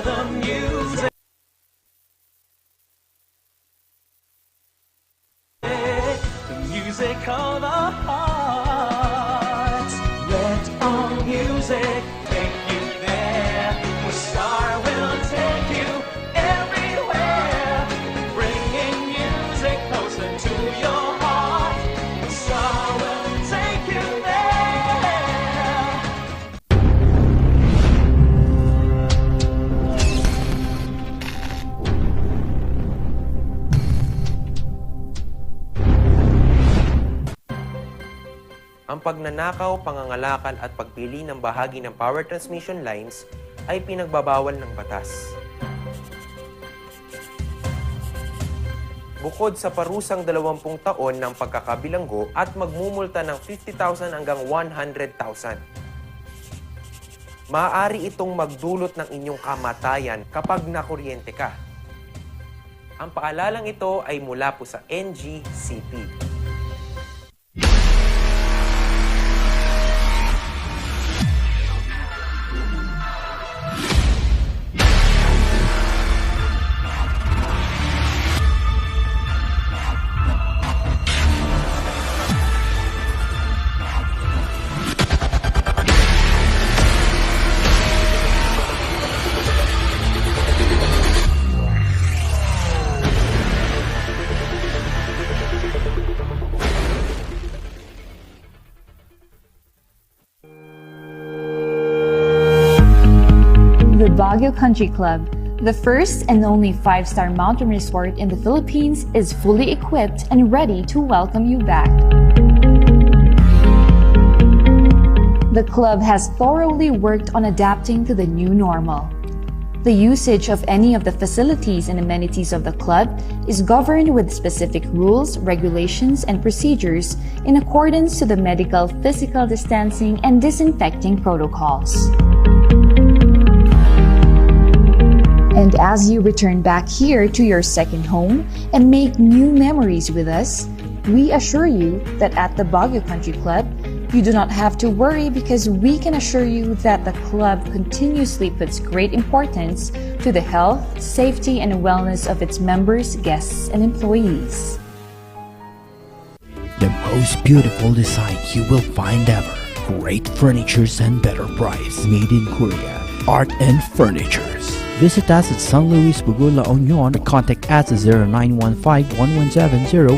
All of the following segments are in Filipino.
the music. The music of our hearts. Let our music take you there. Where Star will take you everywhere. Bringing music closer to your heart. Star will take you there. Ang pagnanakaw, pangangalakal at pagpili ng bahagi ng power transmission lines ay pinagbabawal ng batas. Bukod sa parusang 20 taon ng pagkakabilanggo at magmumulta ng 50,000 hanggang 100,000. Maaari itong magdulot ng inyong kamatayan kapag nakuryente ka. Ang paalalang ito ay mula po sa NGCP. The Baguio Country Club, the first and only 5-star mountain resort in the Philippines, is fully equipped and ready to welcome you back. The club has thoroughly worked on adapting to the new normal. The usage of any of the facilities and amenities of the club is governed with specific rules, regulations, and procedures in accordance to the medical, physical distancing, and disinfecting protocols. And as you return back here to your second home and make new memories with us, we assure you that at the Baguio Country Club, you do not have to worry because we can assure you that the club continuously puts great importance to the health, safety, and wellness of its members, guests, and employees. The most beautiful design you will find ever. Great furnitures and better price. Made in Korea. Art and Furnitures. Visit us at San Luis, Bugula, Union, or contact us at 0915-117-0111.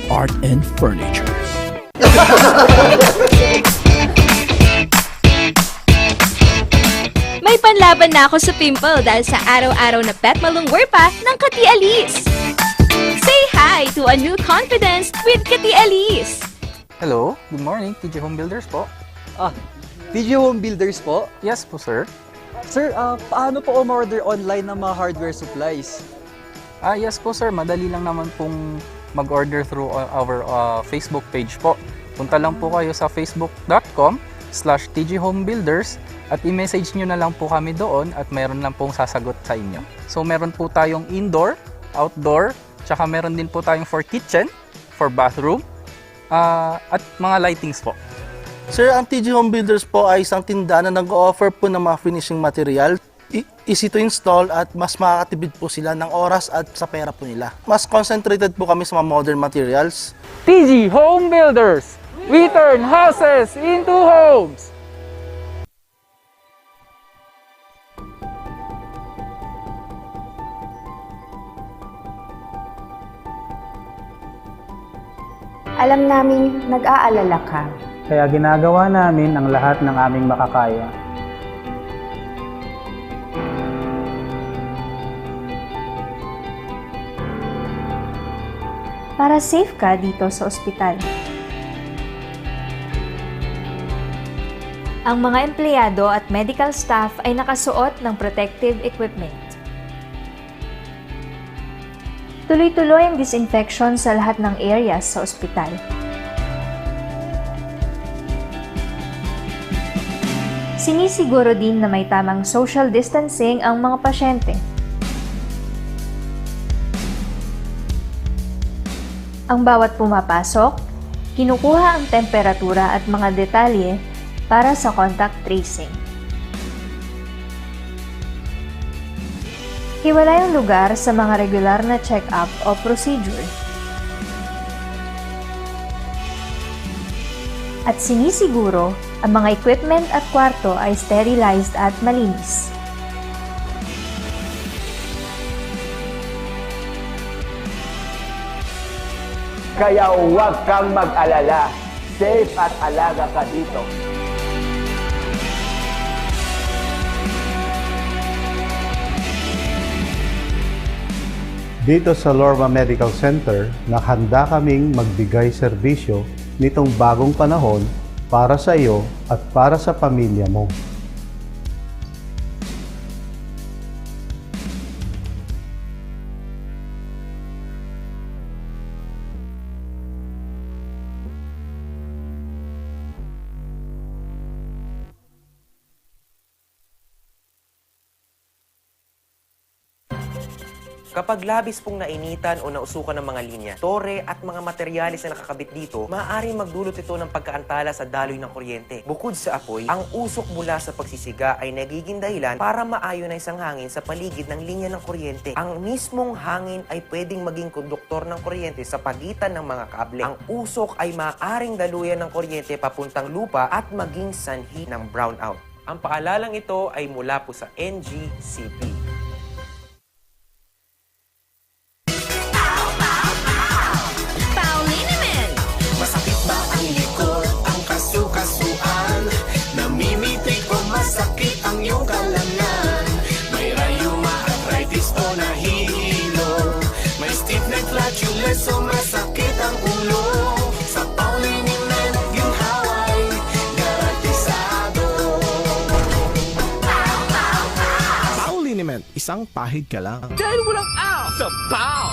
Art and Furnitures. May panlaban na ako sa pimple dahil sa araw-araw na pet malungwer pa ng Kati Alice. Say hi to a new confidence with Kati Alice. Hello, good morning, TJ Home Builders po. TJ Home Builders po? Yes po, sir. Sir, paano po umorder online ng mga hardware supplies? Yes po, sir. Madali lang naman pong mag-order through our Facebook page po. Punta lang po kayo sa facebook.com/tjhomebuilders at i-message nyo na lang po kami doon at meron lang pong sasagot sa inyo. So, meron po tayong indoor, outdoor, tsaka meron din po tayong for kitchen, for bathroom, at mga lightings po. Sir, ang TJ Home Builders po ay isang tindahan na nag-o-offer po ng mga finishing material. Easy to install at mas makakatipid po sila ng oras at sa pera po nila. Mas concentrated po kami sa mga modern materials. TJ Home Builders! We turn houses into homes! Alam namin nag-aalala ka. Kaya ginagawa namin ang lahat ng aming makakaya. Para safe ka dito sa ospital. Ang mga empleyado at medical staff ay nakasuot ng protective equipment. Tuloy-tuloy ang disinfection sa lahat ng areas sa ospital. Sinisiguro din na may tamang social distancing ang mga pasyente. Ang bawat pumapasok, kinukuha ang temperatura at mga detalye para sa contact tracing. Hiwalay ang lugar sa mga regular na check-up o procedure. At sinisiguro ang mga equipment at kwarto ay sterilized at malinis. Kaya huwag kang mag-alala. Safe at alaga ka dito. Dito sa Lorma Medical Center, nakahanda kaming magbigay serbisyo nitong bagong panahon para sa iyo at para sa pamilya mo. Kapag labis pong nainitan o nausukan ng mga linya, tore at mga materyales na nakakabit dito, maaaring magdulot ito ng pagkaantala sa daloy ng kuryente. Bukod sa apoy, ang usok mula sa pagsisiga ay nagiging dahilan para ma-ionize ang hangin sa paligid ng linya ng kuryente. Ang mismong hangin ay pwedeng maging konduktor ng kuryente sa pagitan ng mga kable. Ang usok ay maaaring daluyan ng kuryente papuntang lupa at maging sanhi ng brownout. Ang paalalang ito ay mula po sa NGCP. Masakit ang iyong kalamnan. May rayuma, arthritis o nahihilo. May stiff neck, flatulence o masakit ang ulo. Sa Pauliniment, ginhaway, garantisado. Pauliniment, isang pahid ka lang. Dahil walang out sa Pau!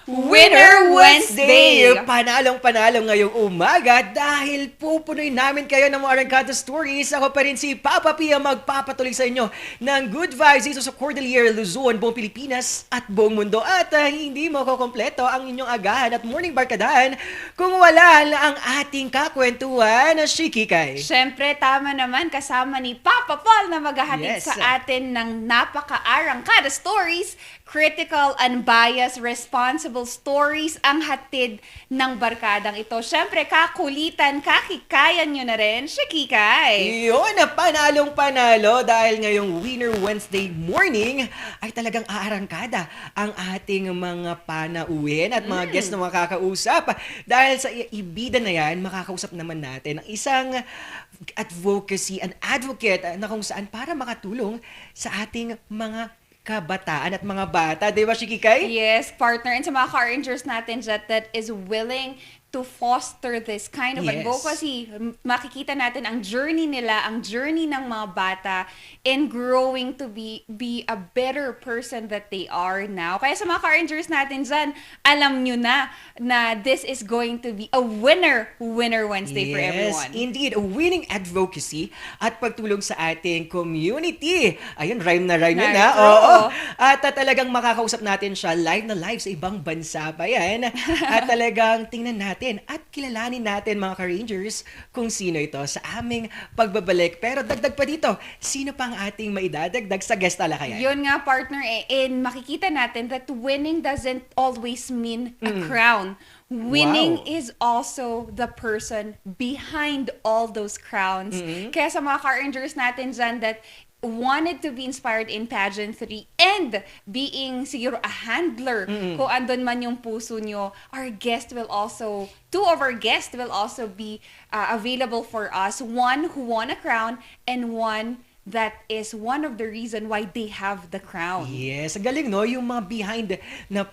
Winner Wednesday! Panalong-panalo ngayong umaga dahil pupunoy namin kayo ng mga arangkada stories. Ako pa rin si Papa Pia magpapatuloy sa inyo ng good vibes dito sa Cordillera, Luzon, buong Pilipinas at buong mundo. At hindi mo kukompleto ang inyong agahan at morning barkadahan kung wala ang ating kakwentuhan na Shikikay. Siyempre, tama naman kasama ni Papa Paul na maghahatid sa atin ng napaka-arangkada stories, critical, unbiased, responsible stories ang hatid ng barkadang ito. Siyempre, kakulitan, kakikayan nyo na rin, Shikikay. Yun, panalong-panalo dahil ngayong Winner Wednesday morning ay talagang aarangkada ang ating mga panauhin at mga guests na makakausap. Dahil sa ibida na yan, makakausap naman natin ang isang an advocate na kung saan para makatulong sa ating mga kabataan at mga bata. Di ba, Shikikay? Yes, partner. And sa mga car-rangers natin that is willing to foster this kind of advocacy. Makikita natin ang journey nila, ang journey ng mga bata in growing to be a better person that they are now. Kaya sa mga car-rangers natin dyan, alam nyo na this is going to be a winner Wednesday for everyone. Yes, indeed. A winning advocacy at pagtulong sa ating community. Ayun, rhyme na na. Oo. At talagang makakausap natin siya live na live sa ibang bansa pa yan. At talagang tingnan natin at kilalanin natin mga ka-rangers kung sino ito sa aming pagbabalik. Pero dagdag pa dito, sino pa ang ating maidadagdag sa guest alakayan? Yun nga, partner, and makikita natin that winning doesn't always mean a crown. Winning is also the person behind all those crowns. Kaya sa mga car-rangers natin dyan that wanted to be inspired in pageantry and being siguro a handler kung andun man yung puso nyo, two of our guests will also be available for us. One who won a crown and one that is one of the reason why they have the crown. Yes, galing no, yung mga behind na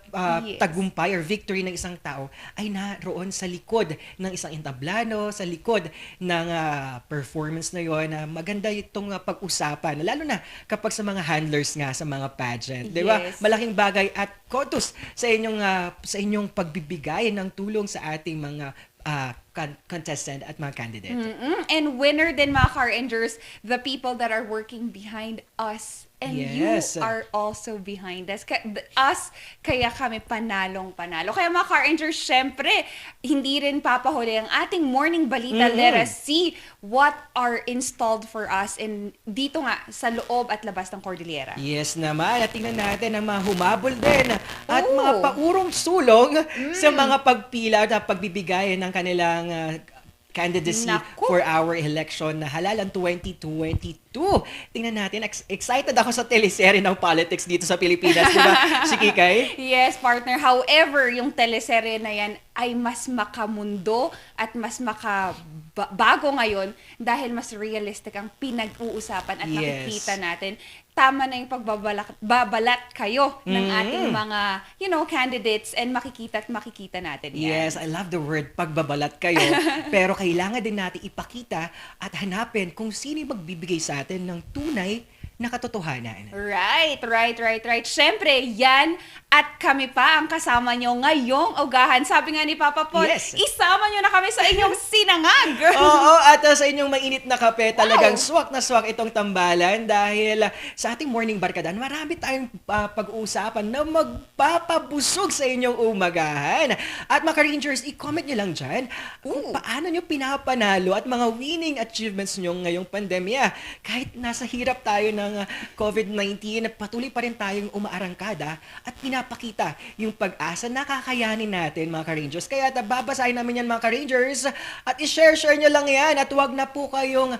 tagumpay or victory ng isang tao ay naroon sa likod ng isang entablano, sa likod ng performance na yon. Maganda itong pag-usapan, lalo na kapag sa mga handlers nga sa mga pageant, di ba? Malaking bagay at kudos sa inyong pagbibigay ng tulong sa ating mga contestant at mga candidate. And winner din mga Car Rangers, the people that are working behind us. And Yes. you are also behind us. Kaya kami panalong-panalo. Kaya mga Car Rangers, syempre, hindi rin papahuli ang ating morning balita. Let us see what are installed for us dito nga sa loob at labas ng Cordillera. Yes naman, at tingnan natin ang mga humabol din at mga paurong sulong sa mga pagpila at pagbibigay ng kanilang candidacy for our election na halalan 2022. Tingnan natin, excited ako sa teleserye ng politics dito sa Pilipinas, di ba? Si Kikay? Yes, partner. However, yung teleserye na yan ay mas makamundo at mas makabago ngayon dahil mas realistic ang pinag-uusapan at nakikita natin. Tama na yung pagbabalat kayo ng ating mga, candidates and makikita natin yan. Yes, I love the word pagbabalat kayo. Pero kailangan din natin ipakita at hanapin kung sino yung magbibigay sa atin ng tunay na katotohanan. Right. Siyempre, yan at kami pa ang kasama nyo ngayong ugahan. Sabi nga ni Papa Paul, isama nyo na kami sa inyong sinangag. Oo, at sa inyong mainit na kape, talagang swak na swak itong tambalan dahil sa ating morning barkadahan, marami tayong pag-uusapan na magpapabusog sa inyong umagahan. At mga Rangers, i-comment nyo lang dyan kung paano nyo pinapanalo at mga winning achievements nyo ngayong pandemya. Kahit nasa hirap tayo ng COVID-19, patuloy pa rin tayong umaarangkada at pinapakita yung pag-asa na kakayanin natin mga ka-Rangers. Kaya babasahin namin yan mga ka-Rangers at i-share nyo lang yan at huwag na po kayong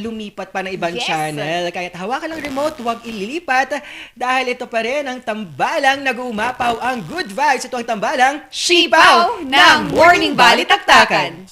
lumipat pa na ibang channel. Kaya hawakan lang remote, huwag ililipat dahil ito pa rin ang tambalang nag-uumapaw ang good vibes. Ito ang tambalang Sipaw ng Morning Balitaktakan.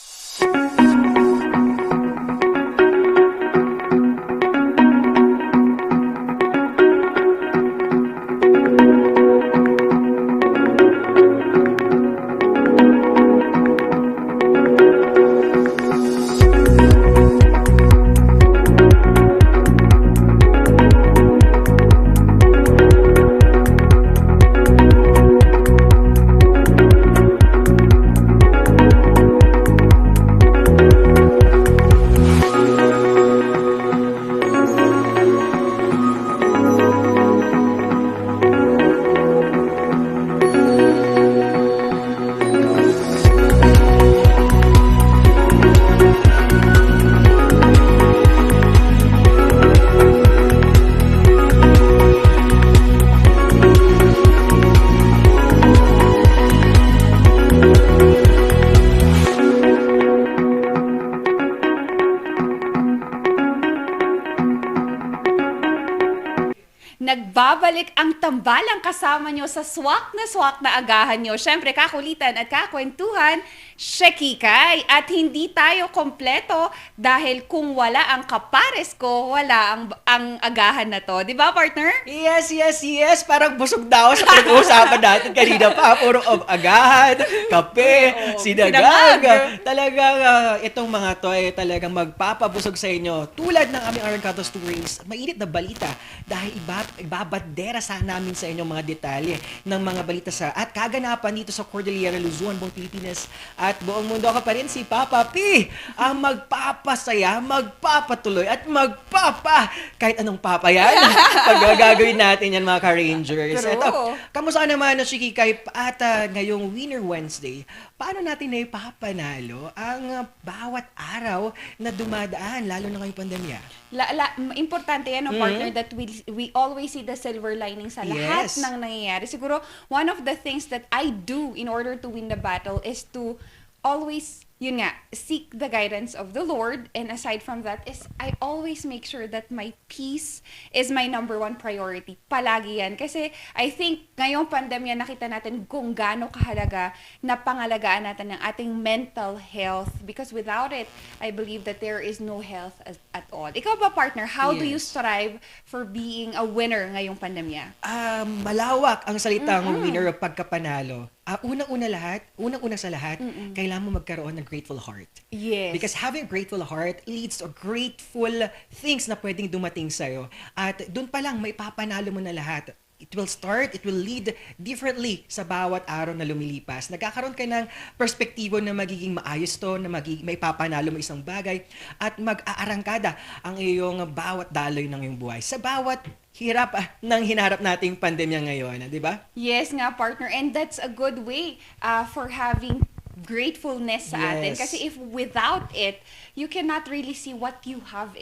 Nagbabalik ang tambalang kasama nyo sa swak na agahan nyo. Siyempre, kakulitan at kakwentuhan, Shekikay. At hindi tayo kompleto dahil kung wala ang kapares ko, wala ang agahan na to. Di ba, partner? Yes. Parang busog daw sa pinag-uusapan natin kanina pa. Puro agahan, kape, sinagag. Talagang itong mga to ay talagang magpapabusog sa inyo. Tulad ng aming Arangkado Stories, mainit na balita dahil ibabadera sa namin sa inyong mga detalye ng mga balita at kaganapan dito sa Cordillera, Luzon, buong Pilipinas at buong mundo. Ka pa rin si Papa P, ang magpapasaya, magpapatuloy at kahit anong papa yan. Pag-gagawin natin yan mga ka-Rangers. Eto, kamusta naman na Shikikay at ngayong Winner Wednesday, paano natin na ipapanalo ang bawat araw na dumadaan, lalo na ngayong pandemya? Importante yan, partner, that we always see the silver lining sa lahat ng nangyayari. Siguro, one of the things that I do in order to win the battle is to always, seek the guidance of the Lord. And aside from that is, I always make sure that my peace is my number one priority. Palagi yan. Kasi I think ngayong pandemya nakita natin kung gaano kahalaga na pangalagaan natin ng ating mental health. Because without it, I believe that there is no health at all. Ikaw ba, partner? How do you strive for being a winner ngayong pandemya? Malawak ang salitang winner o pagkapanalo. Unang-una sa lahat, kailangan mo magkaroon ng grateful heart. Yes. Because having a grateful heart leads to grateful things na pwedeng dumating sa'yo. At doon pa lang, may papanalo mo na lahat. it will start, it will lead differently sa bawat araw na lumilipas. Nagkakaroon ka ng perspektibo na magiging maayos to, na may papanalo mo isang bagay, at mag-aarangkada ang iyong bawat daloy ng iyong buhay. Sa bawat hirap ng hinarap nating pandemya ngayon, di ba? Yes nga, partner. And that's a good way for having gratefulness sa atin. Yes. Kasi if without it, you cannot really see what you have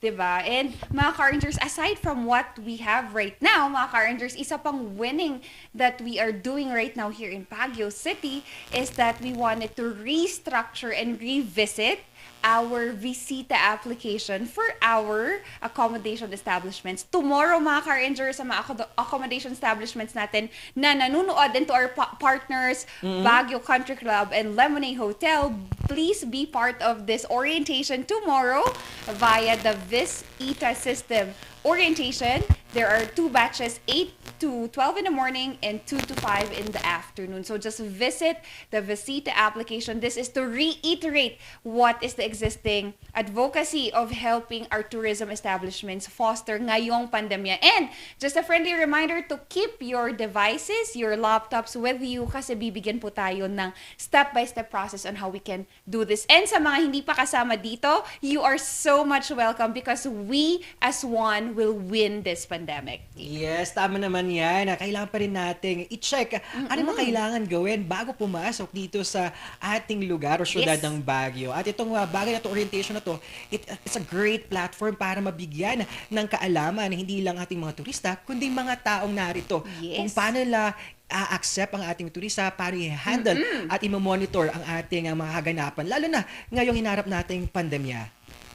diba? And mga Ka-Rangers, aside from what we have right now, mga Ka-Rangers, isa pang winning that we are doing right now here in Baguio City is that we wanted to restructure and revisit our visita application for our accommodation establishments. Tomorrow, mga Ka-Rangers, sa mga accommodation establishments natin na nanunood and to our partners, Baguio Country Club and Lemonade Hotel, please be part of this orientation tomorrow via the Visita system. Orientation, there are 2 batches, 8 to 12 in the morning and 2 to 5 in the afternoon. So just visit the Visita application. This is to reiterate what is the existing advocacy of helping our tourism establishments foster ngayong pandemya. And just a friendly reminder to keep your devices, your laptops with you kasi bibigyan po tayo ng step-by-step process on how we can do this. And sa mga hindi pa kasama dito, you are so much welcome because we as one will win this pandemic. Yes, tama naman yan. Kailangan pa rin nating i-check ano ba kailangan gawin bago pumasok dito sa ating lugar o syudad ng Baguio. At itong bagay na to, orientation na to, it's a great platform para mabigyan ng kaalaman hindi lang ating mga turista, kundi mga taong narito. Kung paano nila accept ang ating turista, paano i-handle at i-monitor ang ating mga haganapan, lalo na ngayong hinarap nating pandemya.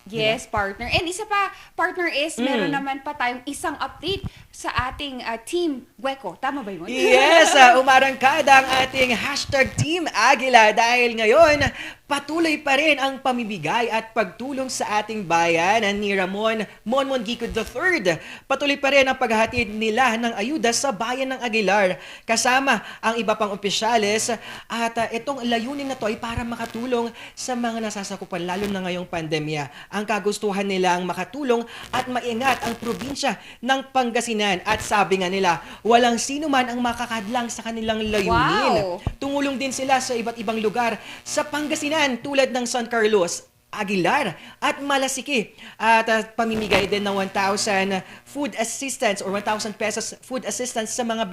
Yes, partner. And isa pa, partner, is meron naman pa tayong isang update sa ating Team Hueco. Tama ba yun? Yes, umarangkada ang ating #Team Agila dahil ngayon patuloy pa rin ang pamibigay at pagtulong sa ating bayan ni Ramon Monmon Gicod III. Patuloy pa rin ang paghahatid nila ng ayuda sa bayan ng Aguilar kasama ang iba pang opisyales at itong layunin na to ay para makatulong sa mga nasasakupan lalo na ngayong pandemya. Ang kagustuhan nilang makatulong at maingat ang probinsya ng Pangasinan at sabi nga nila, walang sino man ang makakadlang sa kanilang layunin. Wow. Tumulong din sila sa iba't ibang lugar sa Pangasinan tulad ng San Carlos, Aguilar at Malasiki at pamimigay din ng 1,000 food assistance or 1,000 pesos food assistance sa mga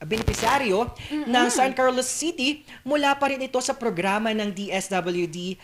benepisaryo ng San Carlos City mula pa rin ito sa programa ng DSWD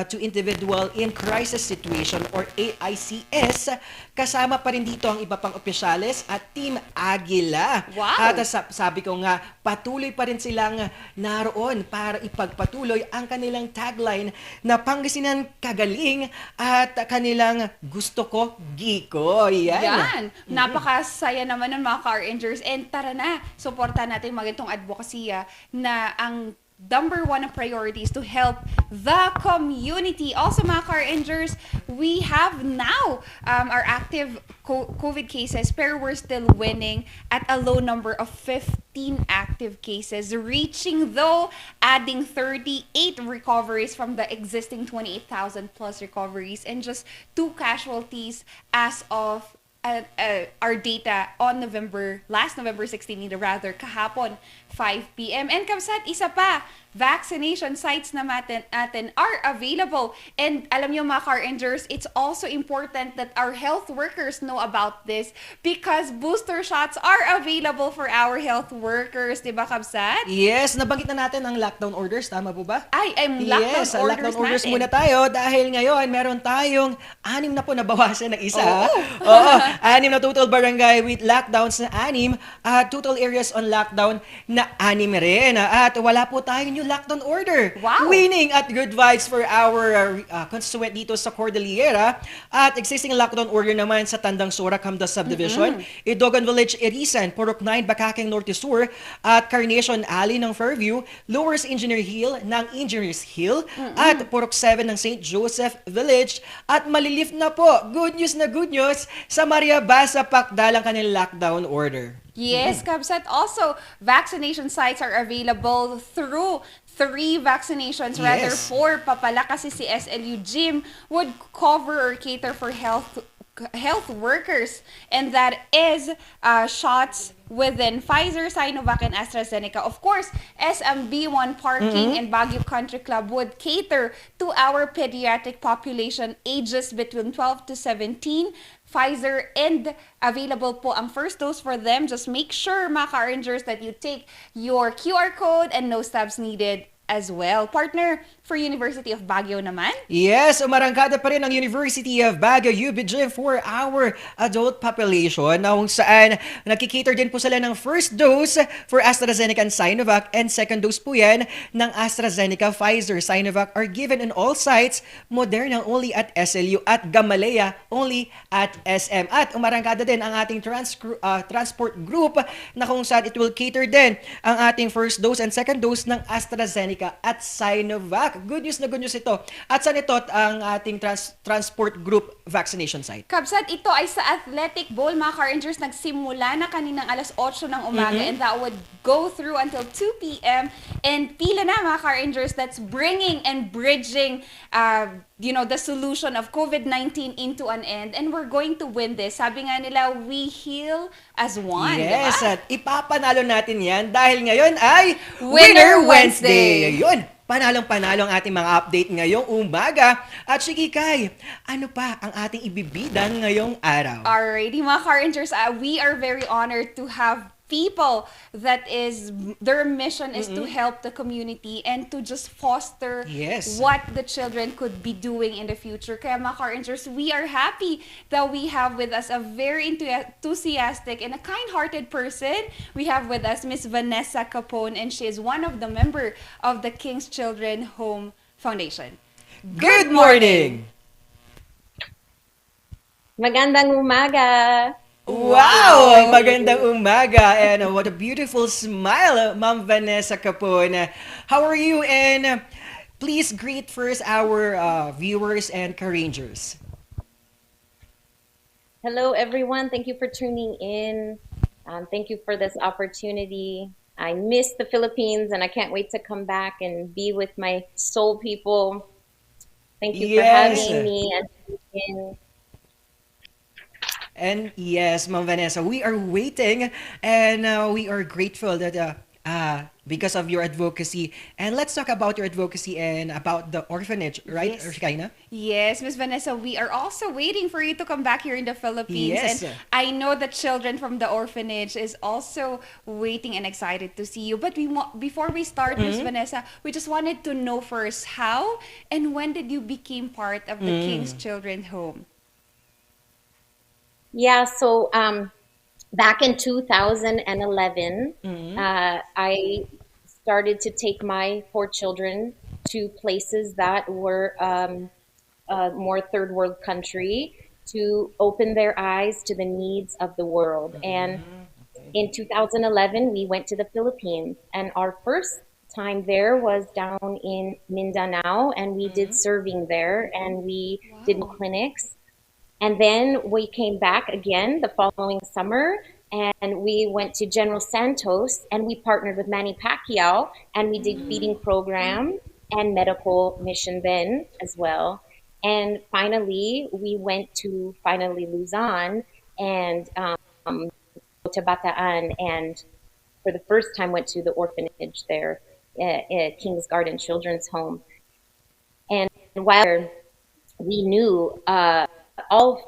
to Individual in Crisis Situation or AICS. Kasama pa rin dito ang iba pang opisyales at Team Agila. Wow. At sabi ko nga, patuloy pa rin silang naroon para ipagpatuloy ang kanilang tagline na Pangasinan kagaling at kanilang gusto ko, Giko. Yan. Napakasaya naman ng mga Ka-Rangers. And tara na, suportahan natin magandang advokasya na ang number 1 na priority is to help the community. Also, mga Ka-Rangers, we have now our active COVID cases, pero we're still winning at a low number of 15 active cases, reaching though, adding 38 recoveries from the existing 28,000 plus recoveries and just 2 casualties as of our data on last November 16, rather, kahapon, 5 p.m. And Kamsat, isa pa, vaccination sites na natin are available. And alam niyo mga Ka-Rangers, it's also important that our health workers know about this because booster shots are available for our health workers. Diba, Kamsat? Yes, nabanggit na natin ang lockdown orders. Tama po ba? Lockdown orders muna tayo dahil ngayon meron tayong 6 na po nabawasan ng isa. Oo. 6 na total barangay with lockdowns na 6 at total areas on lockdown na 6 rin. At wala po tayong new lockdown order. Wow. Winning at good vibes for our constituent dito sa Cordillera. At existing lockdown order naman sa Tandang Sora, Camda Subdivision, Idogan Village, Irisan, Purok 9, Bakakeng Norte Sur, at Carnation Alley ng Fairview, Lower Engineer Hill ng Engineers Hill, at Purok 7 ng St. Joseph Village, at malilift na po, good news sa Maria Basa Pakdal ang kanilang lockdown order. Yes, Kabsat. Also, vaccination sites are available through 3 vaccinations, rather 4 pa pala kasi si SLU Gym would cover or cater for health health workers, and that is shots within Pfizer, Sinovac, and AstraZeneca. Of course, SMB1 Parking and Baguio Country Club would cater to our pediatric population ages between 12 to 17. Pfizer, and available po ang first dose for them. Just make sure, mga ka-Rangers, that you take your QR code and no stabs needed as well. Partner, for University of Baguio naman? Yes, umarangkada pa rin ang University of Baguio UBG for our adult population na kung saan nakikater din po sila ng first dose for AstraZeneca and Sinovac, and second dose po yan ng AstraZeneca, Pfizer, Sinovac are given in all sites, Moderna only at SLU at Gamaleya only at SM. At umarangkada din ang ating transport group na kung saan it will cater din ang ating first dose and second dose ng AstraZeneca at Sinovac. Good news na good news ito. At saan ito ang ating transport group vaccination site? Kabsat, ito ay sa Athletic Bowl. Mga Car-Rangers, nagsimula na kaninang alas 8 ng umaga and that would go through until 2 p.m. And pila na, mga Car-Rangers, that's bringing and bridging the solution of COVID-19 into an end. And we're going to win this. Sabi nga nila, we heal as one. Yes, diba? at ipapanalo natin yan dahil ngayon ay Winner Wednesday. Yun, panalong-panalo ang ating mga update ngayong umaga. At sige Kai, ano pa ang ating ibibidang ngayong araw? Alrighty, mga Car-Rangers, we are very honored to have people that is their mission is to help the community and to just foster what the children could be doing in the future. Kaya mga Car-Rangers, we are happy that we have with us a very enthusiastic and a kind-hearted person. We have with us Miss Vanessa Capone, and she is one of the member of the King's Children Home Foundation. Good morning! Magandang umaga! Wow! Magandang umaga, and what a beautiful smile, Ma'am Vanessa Capone. How are you? And please greet first our viewers and Car-Rangers. Hello, everyone. Thank you for tuning in. Thank you for this opportunity. I miss the Philippines, and I can't wait to come back and be with my soul people. Thank you for having me And yes, Ma'am Vanessa, we are waiting, and we are grateful that because of your advocacy. And let's talk about your advocacy and about the orphanage, right, Shikaina? Yes, Miss Vanessa, we are also waiting for you to come back here in the Philippines. And I know the children from the orphanage is also waiting and excited to see you. But before we start, Miss Vanessa, we just wanted to know first how and when did you become part of the King's Children Home? Yeah, so back in 2011, I started to take my 4 children to places that were more third world country to open their eyes to the needs of the world. And in 2011, we went to the Philippines, and our first time there was down in Mindanao, and we did serving there, and we did clinics. And then we came back again the following summer, and we went to General Santos, and we partnered with Manny Pacquiao, and we did feeding program and medical mission then as well. And finally, we went to Luzon and to Bataan, and for the first time went to the orphanage there at King's Garden Children's Home. And while we knew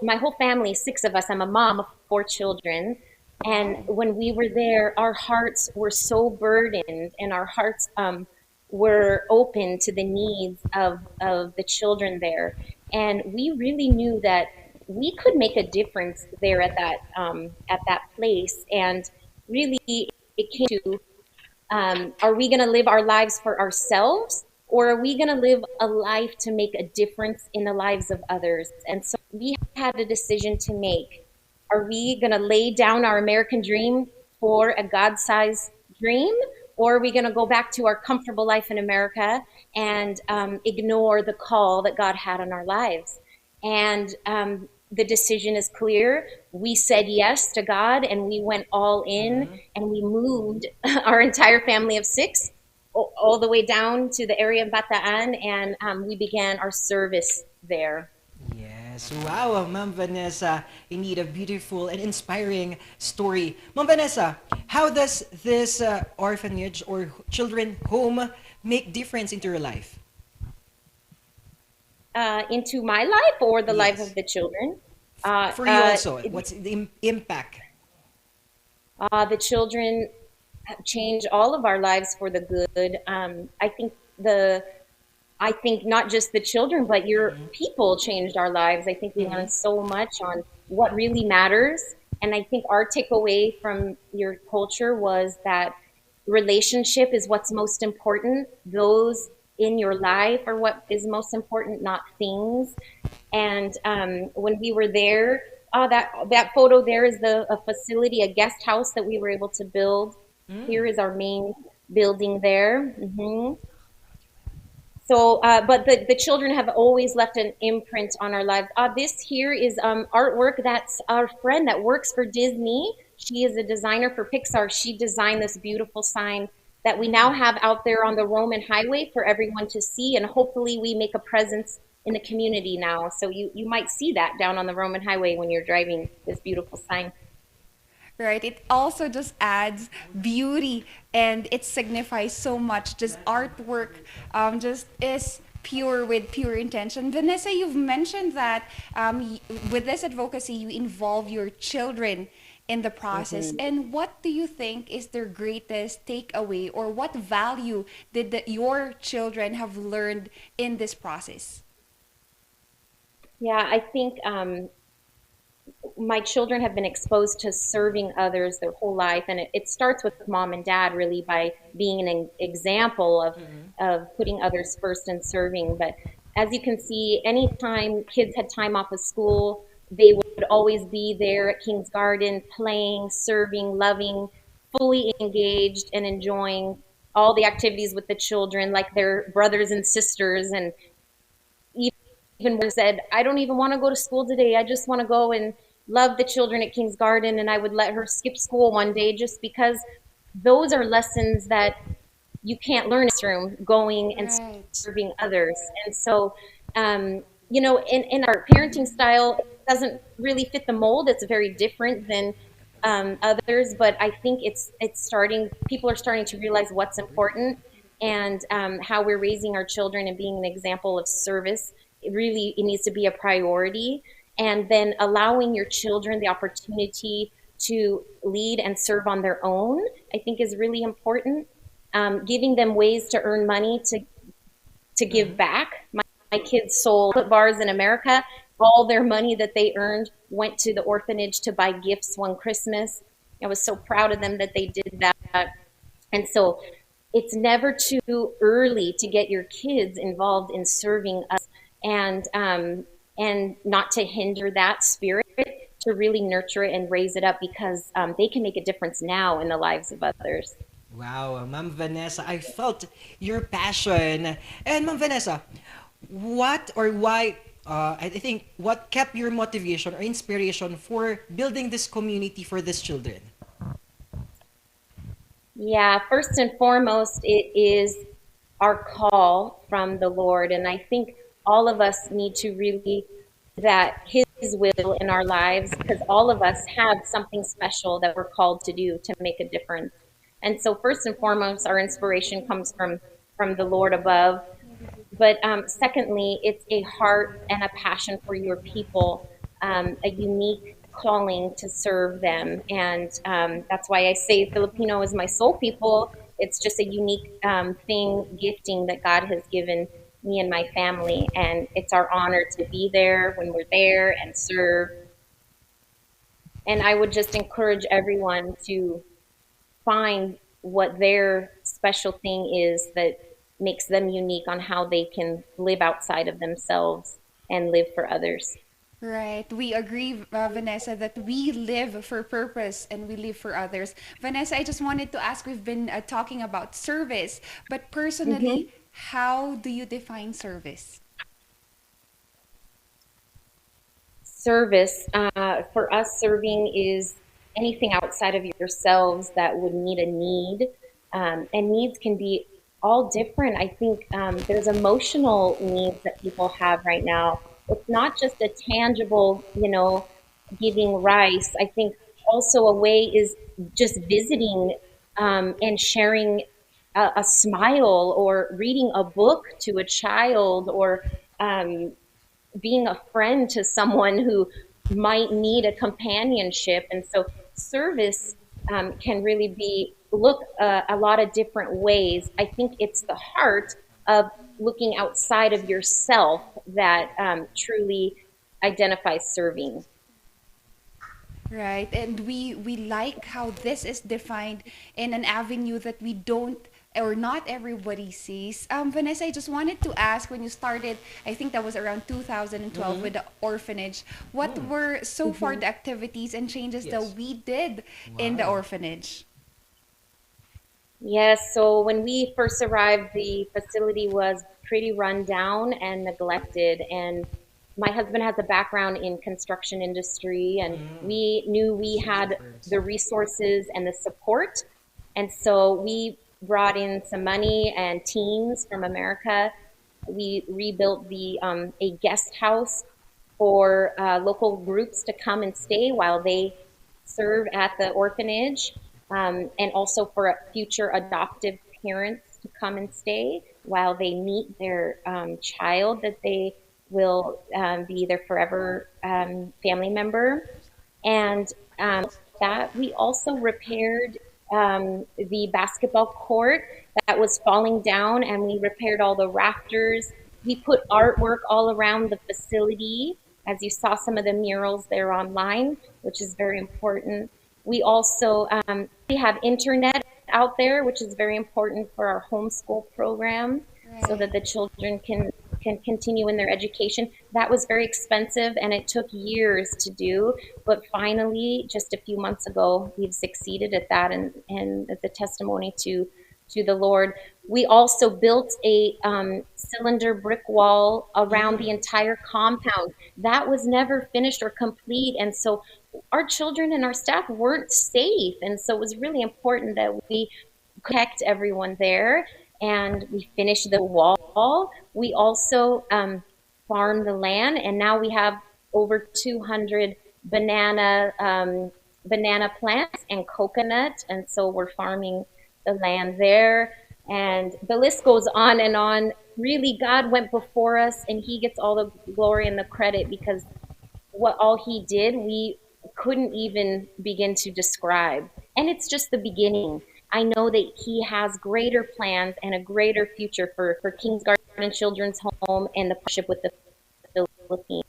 my whole family, 6 of us, I'm a mom of 4 children. And when we were there, our hearts were so burdened, and our hearts were open to the needs of the children there. And we really knew that we could make a difference there at that place. And really, it came to, are we going to live our lives for ourselves, or are we going to live a life to make a difference in the lives of others? And so we had a decision to make. Are we going to lay down our American dream for a God-sized dream? Or are we going to go back to our comfortable life in America and ignore the call that God had on our lives? And the decision is clear. We said yes to God, and we went all in, and we moved our entire family of 6 all the way down to the area of Bataan, and we began our service there. Yes, wow, Ma'am Vanessa, indeed a beautiful and inspiring story. Ma'am Vanessa, how does this orphanage or children home make difference into your life? Into my life or the life Yes. of the children. For you also, what's the impact? The children change all of our lives for the good. I think not just the children, but your people changed our lives. I think we learned so much on what really matters. And I think our takeaway from your culture was that relationship is what's most important. Those in your life are what is most important, not things. And when we were there, that photo there is a facility, a guest house that we were able to build. Here is our main building there. So, but the children have always left an imprint on our lives. This here is artwork that's our friend that works for Disney. She is a designer for Pixar. She designed this beautiful sign that we now have out there on the Roman highway for everyone to see, and hopefully we make a presence in the community now. So you might see that down on the Roman highway when you're driving this beautiful sign. Right. It also just adds beauty and it signifies so much. Just artwork just is pure with pure intention. Vanessa, you've mentioned that with this advocacy, you involve your children in the process. And what do you think is their greatest takeaway, or what value did your children have learned in this process? Yeah, I think my children have been exposed to serving others their whole life, and it starts with mom and dad really by being an example of putting others first and serving. But as you can see, anytime kids had time off of school, they would always be there at King's Garden playing, serving, loving, fully engaged and enjoying all the activities with the children like their brothers and sisters. And even one said, I don't even want to go to school today. I just want to go and love the children at King's Garden. And I would let her skip school one day just because those are lessons that you can't learn in this room, going and serving others. And so, in our parenting style, it doesn't really fit the mold. It's very different than others, but I think people are starting to realize what's important, and how we're raising our children and being an example of service. It needs to be a priority. And then allowing your children the opportunity to lead and serve on their own, I think is really important. Giving them ways to earn money to give back. My kids sold bars in America. All their money that they earned went to the orphanage to buy gifts one Christmas. I was so proud of them that they did that. And so it's never too early to get your kids involved in serving us, and not to hinder that spirit, to really nurture it and raise it up, because they can make a difference now in the lives of others. Wow, Ma'am Vanessa, I felt your passion. And Ma'am Vanessa, what or why, I think, what kept your motivation or inspiration for building this community for these children? Yeah, first and foremost, it is our call from the Lord. And I think all of us need to really that His will in our lives, because all of us have something special that we're called to do to make a difference. And so first and foremost, our inspiration comes from the Lord above. But secondly, it's a heart and a passion for your people, a unique calling to serve them. And that's why I say Filipino is my soul people. It's just a unique gifting that God has given me and my family. And it's our honor to be there when we're there and serve. And I would just encourage everyone to find what their special thing is that makes them unique on how they can live outside of themselves and live for others. Right. We agree, Vanessa, that we live for purpose and we live for others. Vanessa, I just wanted to ask, we've been talking about service, but personally, how do you define service? Service, for us, serving is anything outside of yourselves that would meet a need. And needs can be all different. I think there's emotional needs that people have right now. it's not just a tangible, giving rice. I think also a way is just visiting and sharing a smile or reading a book to a child or um, being a friend to someone who might need a companionship. And so service can really be look a lot of different ways. I think it's the heart of looking outside of yourself that truly identifies serving. Right. And we like how this is defined in an avenue that we don't or not everybody sees. Vanessa, I just wanted to ask when you started, I think that was around 2012 with the orphanage, what were so far the activities and changes that we did in the orphanage? Yes, so when we first arrived, the facility was pretty run down and neglected. And my husband has a background in construction industry, and we knew we had the resources and the support. And so we brought in some money and teams from America. We rebuilt the a guest house for local groups to come and stay while they serve at the orphanage, and also for future adoptive parents to come and stay while they meet their child that they will be their forever family member. And that we also repaired the basketball court that was falling down, and we repaired all the rafters. We put artwork all around the facility, as you saw some of the murals there online, which is very important. We also we have internet out there, which is very important for our homeschool program, so that the children can continue in their education. That was very expensive and it took years to do, but finally, just a few months ago, we've succeeded at that, and as a testimony to the Lord. We also built a cylinder brick wall around the entire compound. That was never finished or complete, and so our children and our staff weren't safe, and so it was really important that we protect everyone there. And we finished the wall. We also farmed the land, and now we have over 200 banana plants and coconut, and so we're farming the land there. And the list goes on and on. Really, God went before us, and He gets all the glory and the credit, because what all He did, we couldn't even begin to describe. And it's just the beginning. I know that He has greater plans and a greater future for King's Garden Children's Home and the partnership with the Philippines.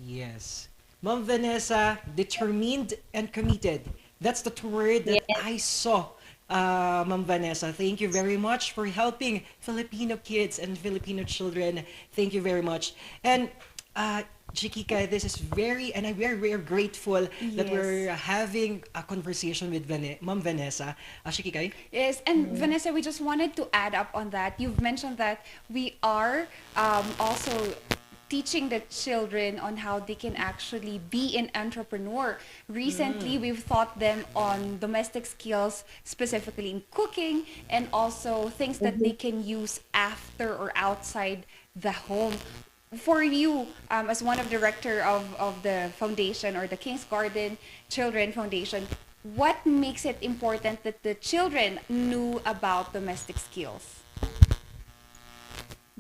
Yes. Mom Vanessa, determined and committed. That's the word that I saw. Ma'am Vanessa, thank you very much for helping Filipino kids and Filipino children. Thank you very much. And Chiquika, this is and we're grateful that we're having a conversation with Ma'am Vanessa. Chiquika? Yes, and Vanessa, we just wanted to add up on that. You've mentioned that we are also teaching the children on how they can actually be an entrepreneur. Recently, we've taught them on domestic skills, specifically in cooking, and also things that they can use after or outside the home. For you, as one of the director of the foundation or the King's Garden Children Foundation, what makes it important that the children knew about domestic skills?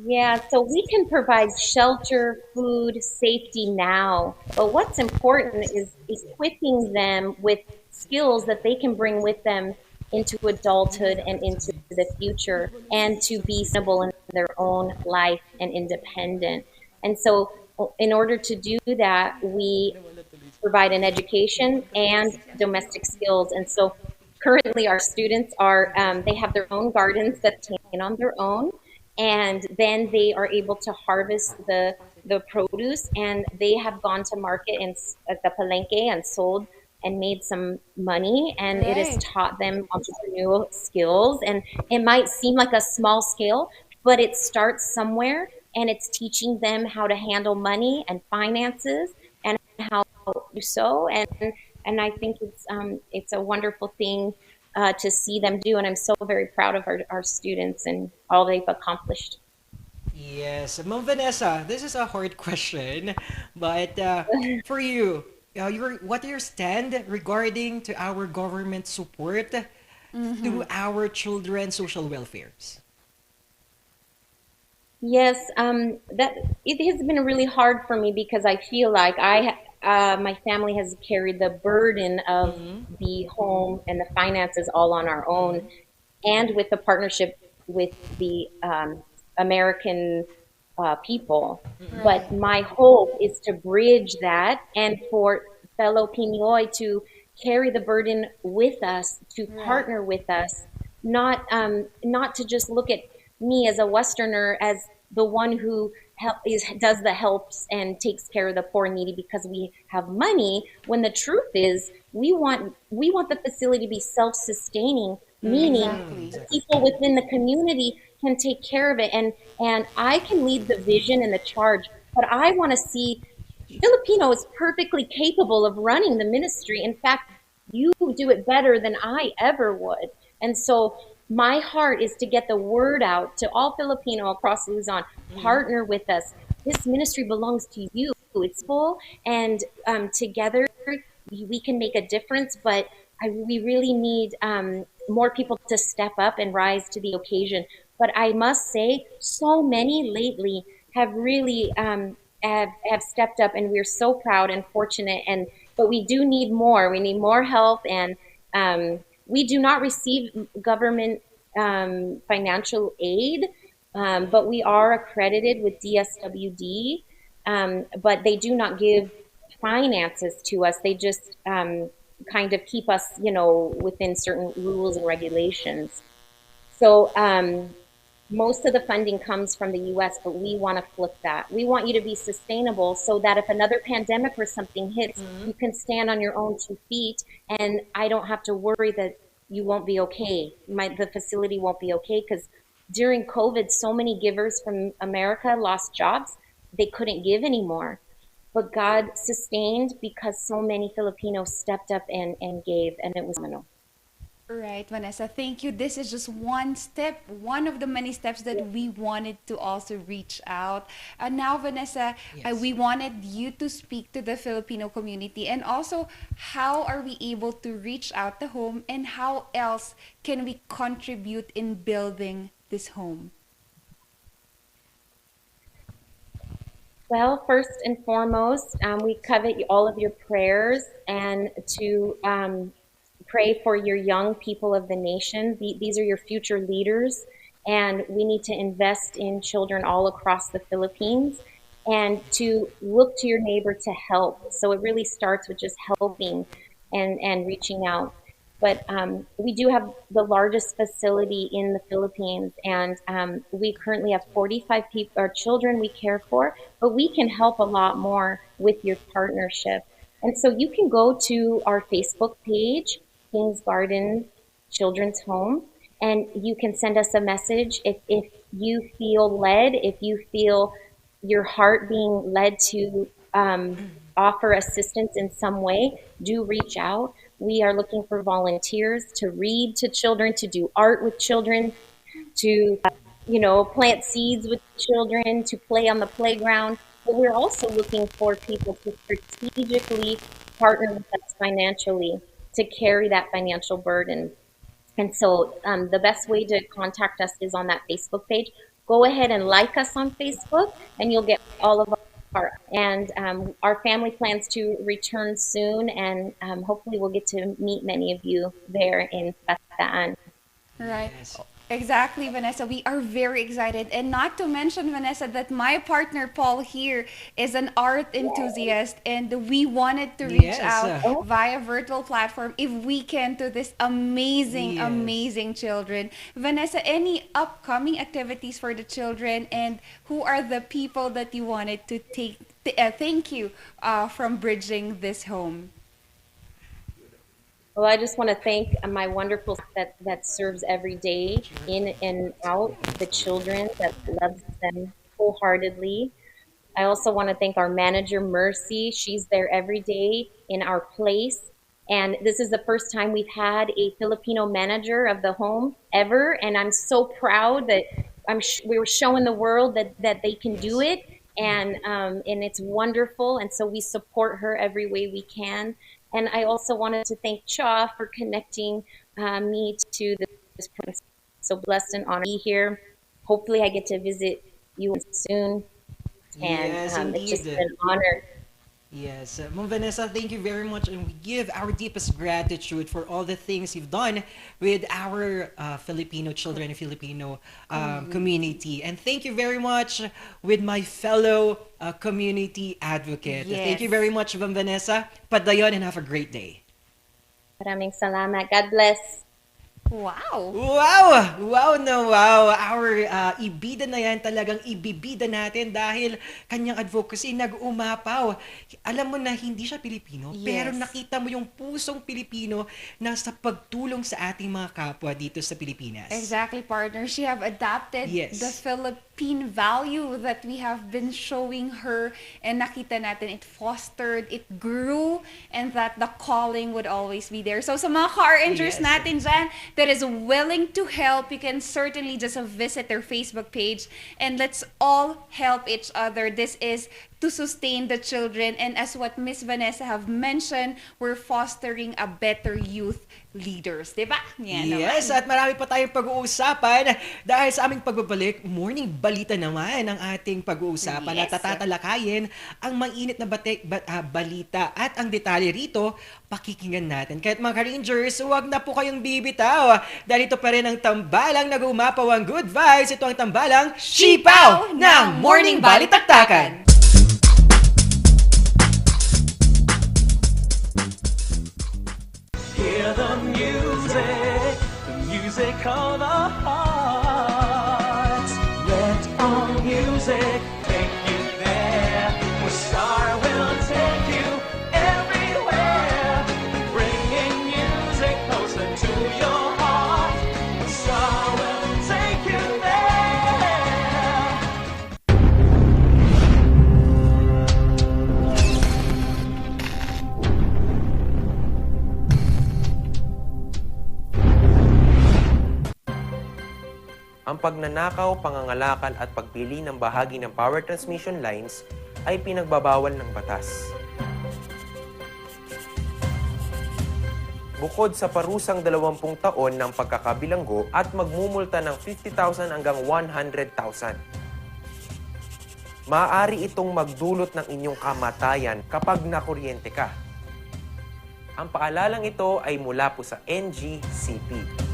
Yeah, so we can provide shelter, food, safety now. But what's important is equipping them with skills that they can bring with them into adulthood and into the future, and to be stable in their own life and independent. And so in order to do that, we provide an education and domestic skills. And so currently our students are, they have their own gardens that they maintain on their own, and then they are able to harvest the produce, and they have gone to market at the palenque and sold and made some money, and it has taught them entrepreneurial skills. And it might seem like a small scale, but it starts somewhere, and it's teaching them how to handle money and finances and how to do so. And I think it's a wonderful thing to see them do, and I'm so very proud of our students and all they've accomplished. Yes, Ma'am Vanessa, this is a hard question, but for you, what are your stand regarding to our government support to our children's social welfares? Yes, that it has been really hard for me because I feel like my family has carried the burden of the home and the finances all on our own, and with the partnership with the American people. But my hope is to bridge that and for fellow Pinoy to carry the burden with us, to partner with us, not to just look at me as a Westerner as the one who does the helps and takes care of the poor and needy because we have money. When the truth is, we want the facility to be self-sustaining, meaning the people within the community can take care of it, and I can lead the vision and the charge, but I want to see Filipino is perfectly capable of running the ministry. In fact, you do it better than I ever would. And so my heart is to get the word out to all Filipino across Luzon. Partner with us. This ministry belongs to you. It's full, and together we can make a difference. But we really need more people to step up and rise to the occasion. But I must say, so many lately have really have stepped up, and we're so proud and fortunate. And but we do need more. We need more help, and we do not receive government financial aid, but we are accredited with DSWD. But they do not give finances to us. They just kind of keep us, within certain rules and regulations. So most of the funding comes from the US, but we want to flip that. We want you to be sustainable so that if another pandemic or something hits, you can stand on your own 2 feet, and I don't have to worry that you won't be okay. The facility won't be okay, because during COVID, so many givers from America lost jobs. They couldn't give anymore. But God sustained because so many Filipinos stepped up and gave, and it was phenomenal. Right, Vanessa. Thank you. This is just one step, one of the many steps that we wanted to also reach out. And now, Vanessa, we wanted you to speak to the Filipino community, and also how are we able to reach out the home, and how else can we contribute in building this home? Well, first and foremost, we covet all of your prayers, and to pray for your young people of the nation. These are your future leaders, and we need to invest in children all across the Philippines, and to look to your neighbor to help. So it really starts with just helping and reaching out. But we do have the largest facility in the Philippines, and we currently have 45 people, or children we care for, but we can help a lot more with your partnership. And so you can go to our Facebook page, King's Garden Children's Home, and you can send us a message if you feel led, if you feel your heart being led to offer assistance in some way. Do reach out. We are looking for volunteers to read to children, to do art with children, to plant seeds with children, to play on the playground. But we're also looking for people to strategically partner with us financially to carry that financial burden. And so the best way to contact us is on that Facebook page. Go ahead and like us on Facebook, and you'll get all of our family plans to return soon, and hopefully we'll get to meet many of you there in Balitaktakan. Right. Exactly, Vanessa. We are very excited. And not to mention, Vanessa, that my partner Paul here is an art enthusiast, and we wanted to reach out via virtual platform if we can to this amazing children. Vanessa, any upcoming activities for the children, and who are the people that you wanted to thank you from bridging this home? Well, I just want to thank my wonderful that serves every day in and out the children, that loves them wholeheartedly. I also want to thank our manager, Mercy. She's there every day in our place. And this is the first time we've had a Filipino manager of the home ever. And I'm so proud that we were showing the world that they can do it, and it's wonderful. And so we support her every way we can. And I also wanted to thank Cha for connecting me to this point. So blessed and honored to be here. Hopefully, I get to visit you soon. And Yes, it's just indeed. an honor. Yes, Ma'am Vanessa, thank you very much, and we give our deepest gratitude for all the things you've done with our Filipino children and Filipino community. And thank you very much with my fellow community advocate. Thank you Yes. very much, Ma'am Vanessa. Padayon, and have a great day. Maraming salamat. God bless. Wow! Wow! Wow na wow! Our ibida na yan talagang ibibida natin dahil kanyang advocacy nag-umapaw. Alam mo na hindi siya Pilipino, pero Yes. nakita mo yung pusong Pilipino na sa pagtulong sa ating mga kapwa dito sa Pilipinas. Exactly, partner. She have adapted Yes. the Philippine value that we have been showing her, and nakita natin it fostered, it grew, and that the calling would always be there. So sa mga car-rangers Yes. natin dyan that is willing to help, you can certainly just visit their Facebook page, and let's all help each other. This is to sustain the children, and as what Miss Vanessa have mentioned, we're fostering a better youth leaders, di ba? Yan Yes, naman. at marami pa tayong pag-uusapan dahil sa aming pagbabalik, morning balita naman ang ating pag-uusapan at Yes. tatalakayin ang mainit na balita at ang detalye rito, pakikinggan natin. Kahit mga ka-Rangers, huwag na po kayong bibitaw dahil ito pa rin ang tambalang nag-umapaw ang good vibes. Ito ang tambalang Sipaw ng Morning Balitaktakan. Hear the music of the heart. Let our music take you there. Where Star will take you everywhere. Bringing music closer to your heart. Star will take you there. Ang pagnanakaw, pangangalakal at pagpili ng bahagi ng power transmission lines ay pinagbabawal ng batas. Bukod sa parusang 20 taon ng pagkakabilanggo at magmumulta ng 50,000 hanggang 100,000. Maaari itong magdulot ng inyong kamatayan kapag nakuryente ka. Ang paalalang ito ay mula po sa NGCP.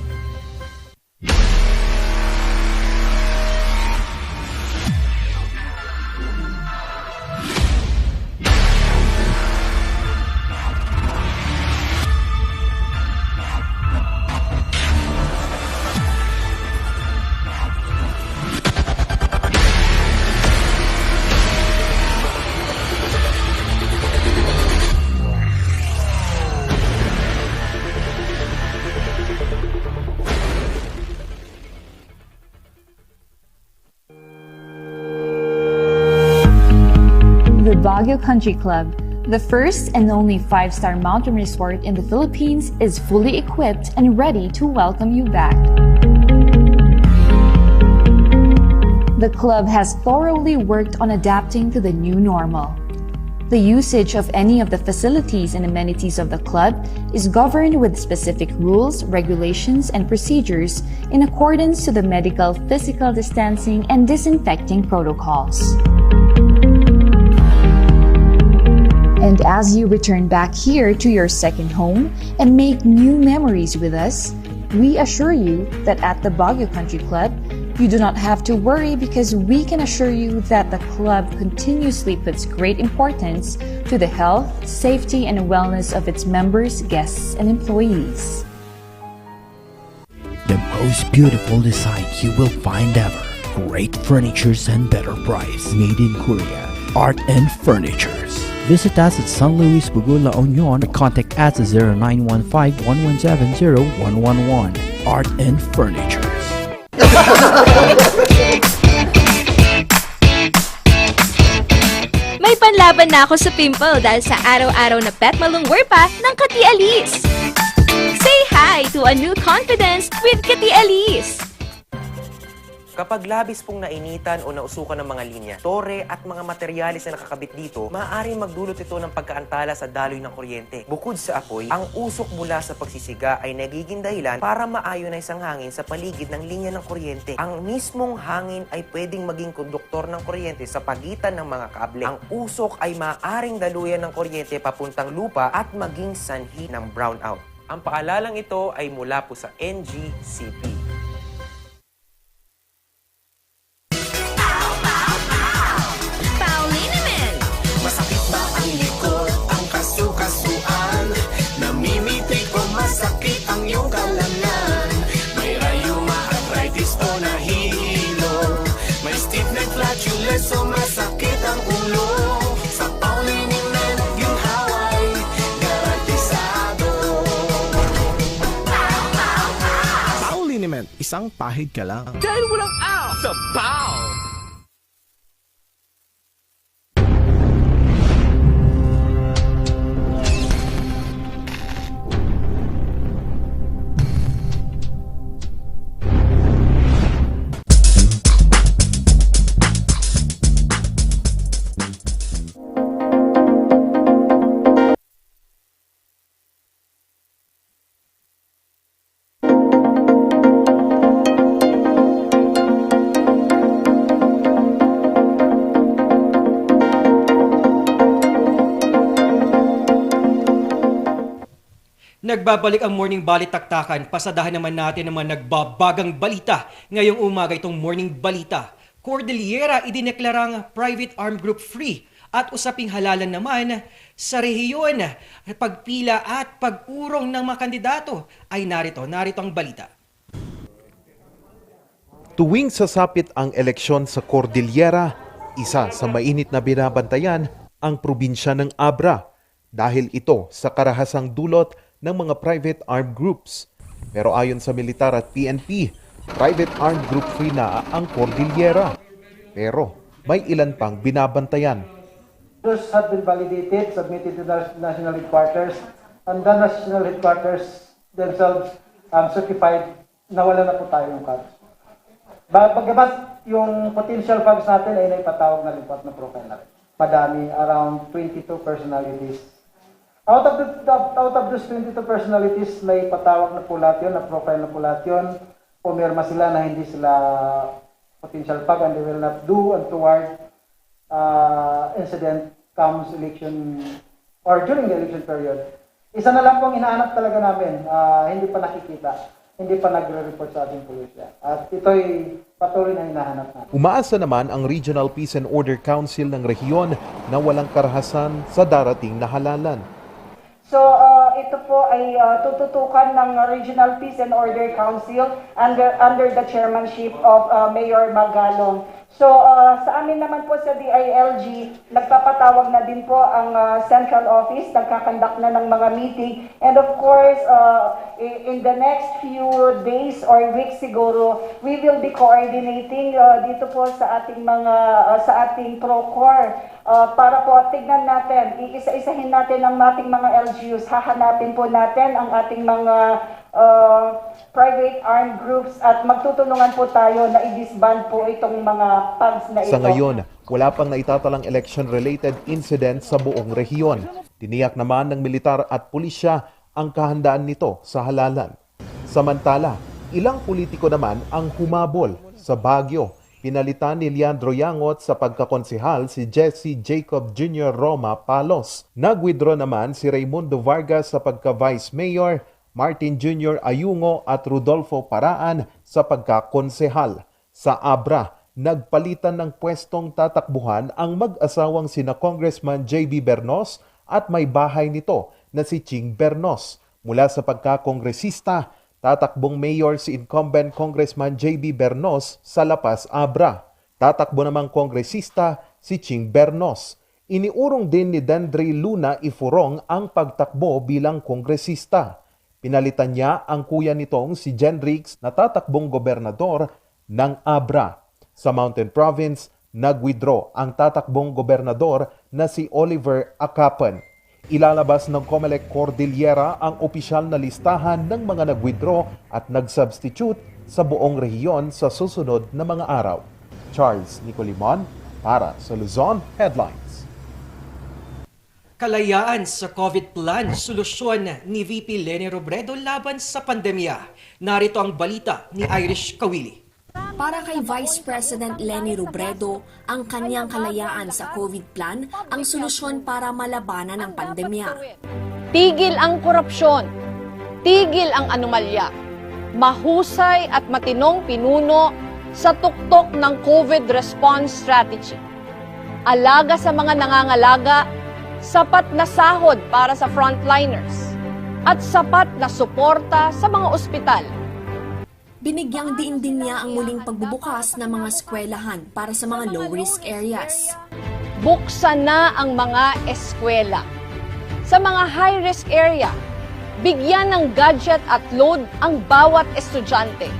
The Baguio Country Club, the first and only 5-star mountain resort in the Philippines, is fully equipped and ready to welcome you back. The club has thoroughly worked on adapting to the new normal. The usage of any of the facilities and amenities of the club is governed with specific rules, regulations, and procedures in accordance to the medical, physical distancing, and disinfecting protocols. And as you return back here to your second home and make new memories with us, we assure you that at the Baguio Country Club, you do not have to worry because we can assure you that the club continuously puts great importance to the health, safety, and wellness of its members, guests, and employees. The most beautiful design you will find ever. Great furnitures and better price. Made in Korea. Art and Furnitures. Visit us at San Luis Bugula Union or contact us at 0915-117-0111. Art and Furnitures. May panlaban na ako sa pimple dahil sa araw-araw na pet malungwer pa ng Kati Alice. Say hi to a new confidence with Kati Alice. Kapag labis pong nainitan o nausukan ng mga linya, tore at mga materyales na nakakabit dito, maaaring magdulot ito ng pagkaantala sa daloy ng kuryente. Bukod sa apoy, ang usok mula sa pagsisiga ay nagiging dahilan para ma-ionize ang hangin sa paligid ng linya ng kuryente. Ang mismong hangin ay pwedeng maging konduktor ng kuryente sa pagitan ng mga kable. Ang usok ay maaaring daluyan ng kuryente papuntang lupa at maging sanhi ng brownout. Ang paalalang ito ay mula po sa NGCP. Masakit ba ang likod, ang kasu-kasuan? Namimitik o masakit ang iyong kalamnan? May rayuma, arthritis o nahihilo? May stiff neck, flatulence o masakit ang ulo? Sa Pauliniment, ginhaway, garantisado. Pauliniment, isang pahid ka lang. Dahil walang out sa Pau! Nagbabalik ang morning Balitaktakan. Pasadahan naman natin ang mga nagbabagang balita. Ngayong umaga itong morning balita. Cordillera idineklarang private armed group free at usaping halalan naman sa rehiyon. Pagpila at pag-urong ng mga kandidato ay narito ang balita. Tuwing sasapit ang eleksyon sa Cordillera, isa sa mainit na binabantayan ang probinsya ng Abra dahil ito sa karahasang dulot ng mga private armed groups. Pero ayon sa militar at PNP, private armed group free na ang Cordillera. Pero may ilan pang binabantayan. Those have been validated, submitted to the national headquarters, and the national headquarters themselves certified na wala na po tayo ng cards. Pagkabat yung potential funds natin ay naipatawag na lipat na profile natin. Madami, around 22 personalities. Out of those 22 personalities, may patawag na po lahat yun, na profile na po lahat yun. Pumirma sila na hindi sila potential pag and they will not do untoward incident comes election or during the election period. Isa na lang pong hinahanap talaga namin, hindi pa nakikita, hindi pa nagre-report sa ating pulisya. At ito'y patuloy na hinahanap natin. Umaasa naman ang Regional Peace and Order Council ng rehiyon na walang karahasan sa darating na halalan. So, ito po ay tututukan ng Regional Peace and Order Council under the chairmanship of Mayor Magalong. So, sa amin naman po sa DILG, nagpapatawag na din po ang Central Office, nagkakandak na ng mga meeting. And of course, in the next few days or weeks siguro, we will be coordinating dito po sa ating ating PROCOR para po tignan natin, iisa-isahin natin ang ating mga LGUs, hahanapin po natin ang ating mga private armed groups at magtutulungan po tayo na i-disband po itong mga PAGs na ito. Sa ngayon, wala pang naitatalang election-related incident sa buong rehiyon. Tiniyak naman ng militar at pulisya ang kahandaan nito sa halalan. Samantala, ilang politiko naman ang humabol. Sa Baguio, pinalitan ni Leandro Yangot sa pagkakonsehal si Jesse Jacob Jr. Roma Palos. Nag-withdraw naman si Raimundo Vargas sa pagka-vice mayor, Martin Jr. Ayungo at Rodolfo Paraan sa pagkakonsehal. Sa Abra, nagpalitan ng pwestong tatakbuhan ang mag-asawang sina Congressman J.B. Bernos at may bahay nito na si Ching Bernos. Mula sa pagkakongresista, tatakbong mayor si incumbent Congressman J.B. Bernos sa La Paz, Abra. Tatakbo namang kongresista si Ching Bernos. Iniurong din ni Dendre Luna Ifurong ang pagtakbo bilang kongresista. Pinalitan niya ang kuya nitong si Jenrix na tatakbong gobernador ng Abra. Sa Mountain Province, nag-withdraw ang tatakbong gobernador na si Oliver Acapan. Ilalabas ng Comelec Cordillera ang opisyal na listahan ng mga nag-withdraw at nag-substitute sa buong rehiyon sa susunod na mga araw. Charles Nicolimon para sa Luzon Headlines. Kalayaan sa COVID plan, solusyon ni VP Leni Robredo laban sa pandemya. Narito ang balita ni Irish Kawili. Para kay Vice President Leni Robredo, ang kanyang kalayaan sa COVID plan ang solusyon para malabanan ang pandemya. Tigil ang korupsyon, tigil ang anomalya, mahusay at matinong pinuno sa tuktok ng COVID response strategy. Alaga sa mga nangangalaga, sapat na sahod para sa frontliners, at sapat na suporta sa mga ospital. Binigyang diin din niya ang muling pagbubukas ng mga eskwelahan para sa mga low-risk areas. Buksan na ang mga eskwela. Sa mga high-risk area, bigyan ng gadget at load ang bawat estudyante.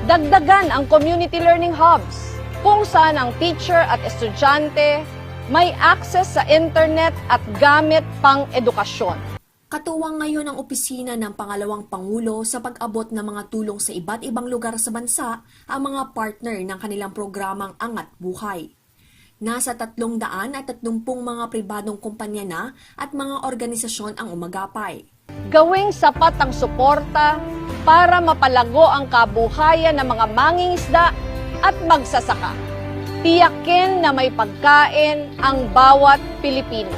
Dagdagan ang community learning hubs, kung saan ang teacher at estudyante may access sa internet at gamit pang edukasyon. Katuwang ngayon ang opisina ng Pangalawang Pangulo sa pag-abot ng mga tulong sa iba't ibang lugar sa bansa ang mga partner ng kanilang programang Angat Buhay. Nasa 330 mga pribadong kumpanya na at mga organisasyon ang umagapay. Gawing sapat ang suporta para mapalago ang kabuhayan ng mga mangingisda at magsasaka. Tiyakin na may pagkain ang bawat Pilipino.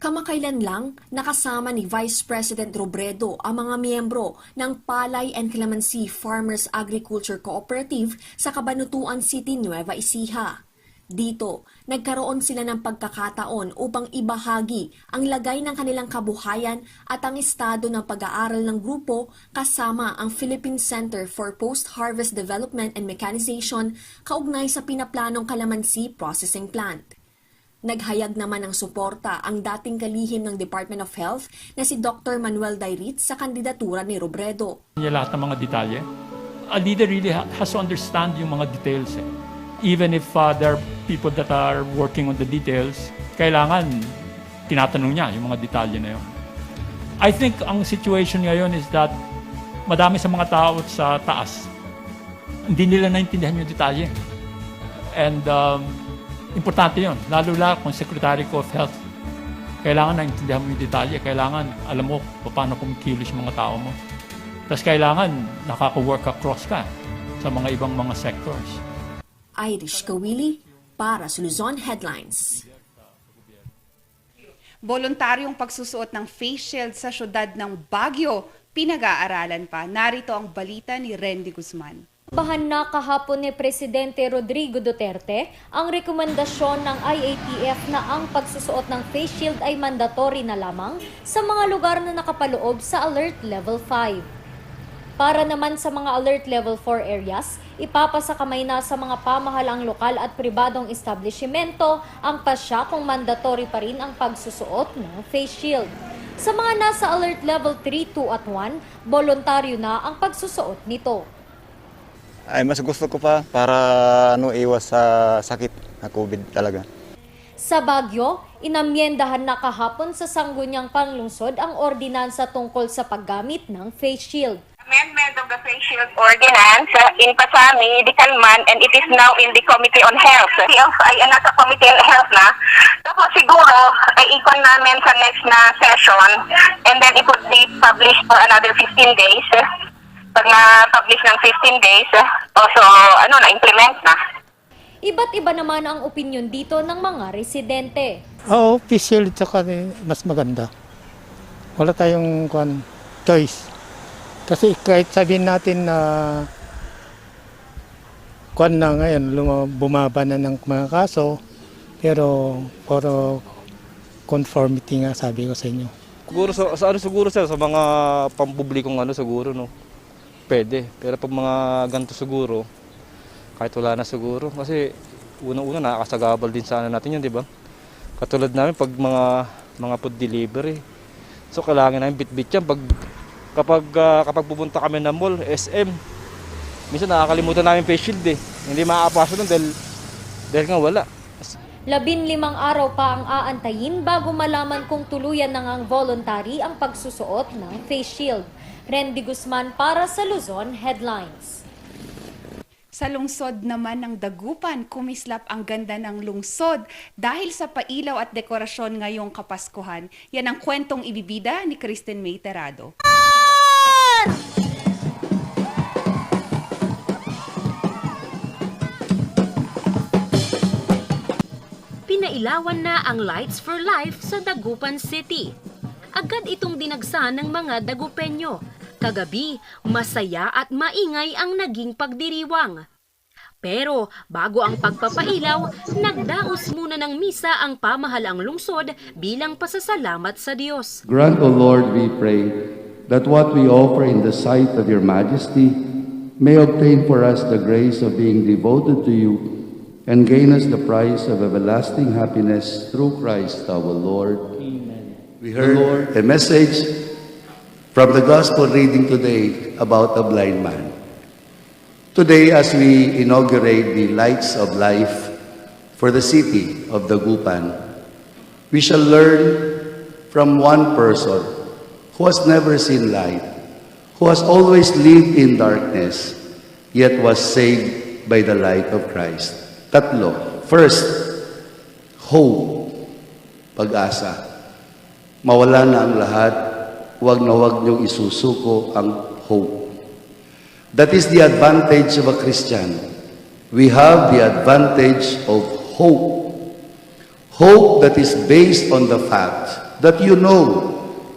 Kamakailan lang, nakasama ni Vice President Robredo ang mga miyembro ng Palay and Clemency Farmers Agriculture Cooperative sa Cabanatuan City, Nueva Ecija. Dito, nagkaroon sila ng pagkakataon upang ibahagi ang lagay ng kanilang kabuhayan at ang estado ng pag-aaral ng grupo kasama ang Philippine Center for Post-Harvest Development and Mechanization kaugnay sa pinaplanong Calamansi Processing Plant. Naghayag naman ng suporta ang dating kalihim ng Department of Health na si Dr. Manuel Dairit sa kandidatura ni Robredo. Lahat ng mga detalye. A leader really has to understand yung mga details. Even if there are people that are working on the details, kailangan tinatanong niya yung mga detalye na yun. I think ang situation ngayon is that madami sa mga tao sa taas, hindi nila naintindihan yung detalye. And importante yun, lalo kung Secretary ko of Health. Kailangan naintindihan mo yung detalye, kailangan alam mo paano kumikilos yung mga tao mo. Tapos kailangan nakaka-work across ka sa mga ibang mga sectors. Irish Kawili para sa Luzon Headlines. Voluntaryong pagsusuot ng face shield sa syudad ng Baguio, pinag-aaralan pa. Narito ang balita ni Rendy Guzman. Bahan na kahapon ni Presidente Rodrigo Duterte ang rekomendasyon ng IATF na ang pagsusuot ng face shield ay mandatory na lamang sa mga lugar na nakapaloob sa Alert Level 5. Para naman sa mga Alert Level 4 areas, ipapasakamay na sa mga pamahalang lokal at pribadong establishmento ang pasya kung mandatory pa rin ang pagsusuot ng face shield. Sa mga nasa Alert Level 3, 2 at 1, voluntaryo na ang pagsusuot nito. Ay, mas gusto ko pa para iwas sa sakit na COVID talaga. Sa Baguio, inamyendahan na kahapon sa Sangguniang Panlungsod ang ordinansa tungkol sa paggamit ng face shield. Amendment of the face shield ordinance in Pasami, Dicalman, and it is now in the Committee on Health. Ay nasa Committee on Health na. Tapos siguro ay ikon namin sa next na session and then it would be published for another 15 days. Pag na-publish ng 15 days, also na-implement na. Iba't iba naman ang opinyon dito ng mga residente. Oo, face shield tsaka mas maganda. Wala tayong choice. Kasi kahit sabihin natin na na ngayon, bumaba na ng mga kaso, pero puro conformity nga sabi ko sa inyo. Siguro sa mga pampublikong siguro no. Pwede. Pero pag mga ganito siguro, kahit wala na siguro. Kasi unang-una nakakasagabal din sana natin yun, di ba? Katulad namin pag mga food delivery. So kailangan namin bit-bit yan. Kapag pupunta kami ng mall, SM, minsan nakakalimutan namin face shield eh. Hindi makakapasok doon dahil nga wala. 15 araw pa ang aantayin bago malaman kung tuluyan na ngang voluntary ang pagsusuot ng face shield. Rendy Guzman para sa Luzon Headlines. Sa lungsod naman ng Dagupan, kumislap ang ganda ng lungsod dahil sa pailaw at dekorasyon ngayong Kapaskuhan. Yan ang kwentong ibibida ni Kristen May Terado. Pinailawan na ang Lights for Life sa Dagupan City. Agad itong dinagsa ng mga Dagupenyo. Kagabi, masaya at maingay ang naging pagdiriwang. Pero bago ang pagpapailaw, nagdaos muna ng misa ang pamahalaang lungsod bilang pasasalamat sa Diyos. Grant, O Lord, we pray, that what we offer in the sight of your majesty may obtain for us the grace of being devoted to you and gain us the prize of everlasting happiness through Christ our Lord. Amen. We heard a message from the gospel reading today about a blind man. Today, as we inaugurate the Lights of Life for the city of Dagupan, we shall learn from one person who has never seen light, who has always lived in darkness, yet was saved by the light of Christ. Tatlo. First, hope, pag-asa. Mawala na ang lahat, huwag na huwag niyong isusuko ang hope. That is the advantage of a Christian. We have the advantage of hope. Hope that is based on the fact that you know,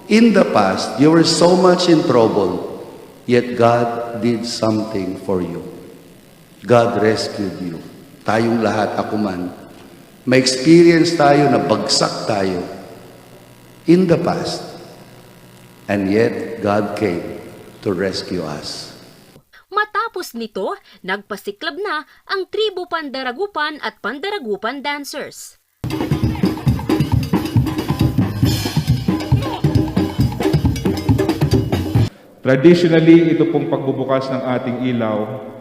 in the past, you were so much in trouble, yet God did something for you. God rescued you. Tayong lahat, ako man, may experience tayo na bagsak tayo in the past. And yet, God came to rescue us. Matapos nito, nagpasiklab na ang tribo Pandaragupan at Pandaragupan dancers. Traditionally, ito pong pagbubukas ng ating ilaw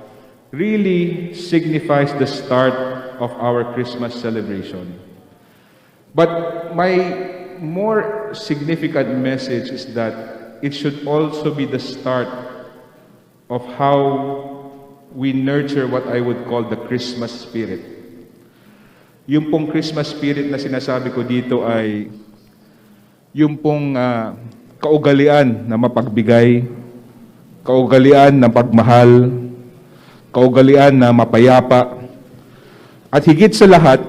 really signifies the start of our Christmas celebration. But my more significant message is that it should also be the start of how we nurture what I would call the Christmas spirit. Yung pong Christmas spirit na sinasabi ko dito ay yung pong kaugalian na mapagbigay, kaugalian na pagmahal, kaugalian na mapayapa, at higit sa lahat,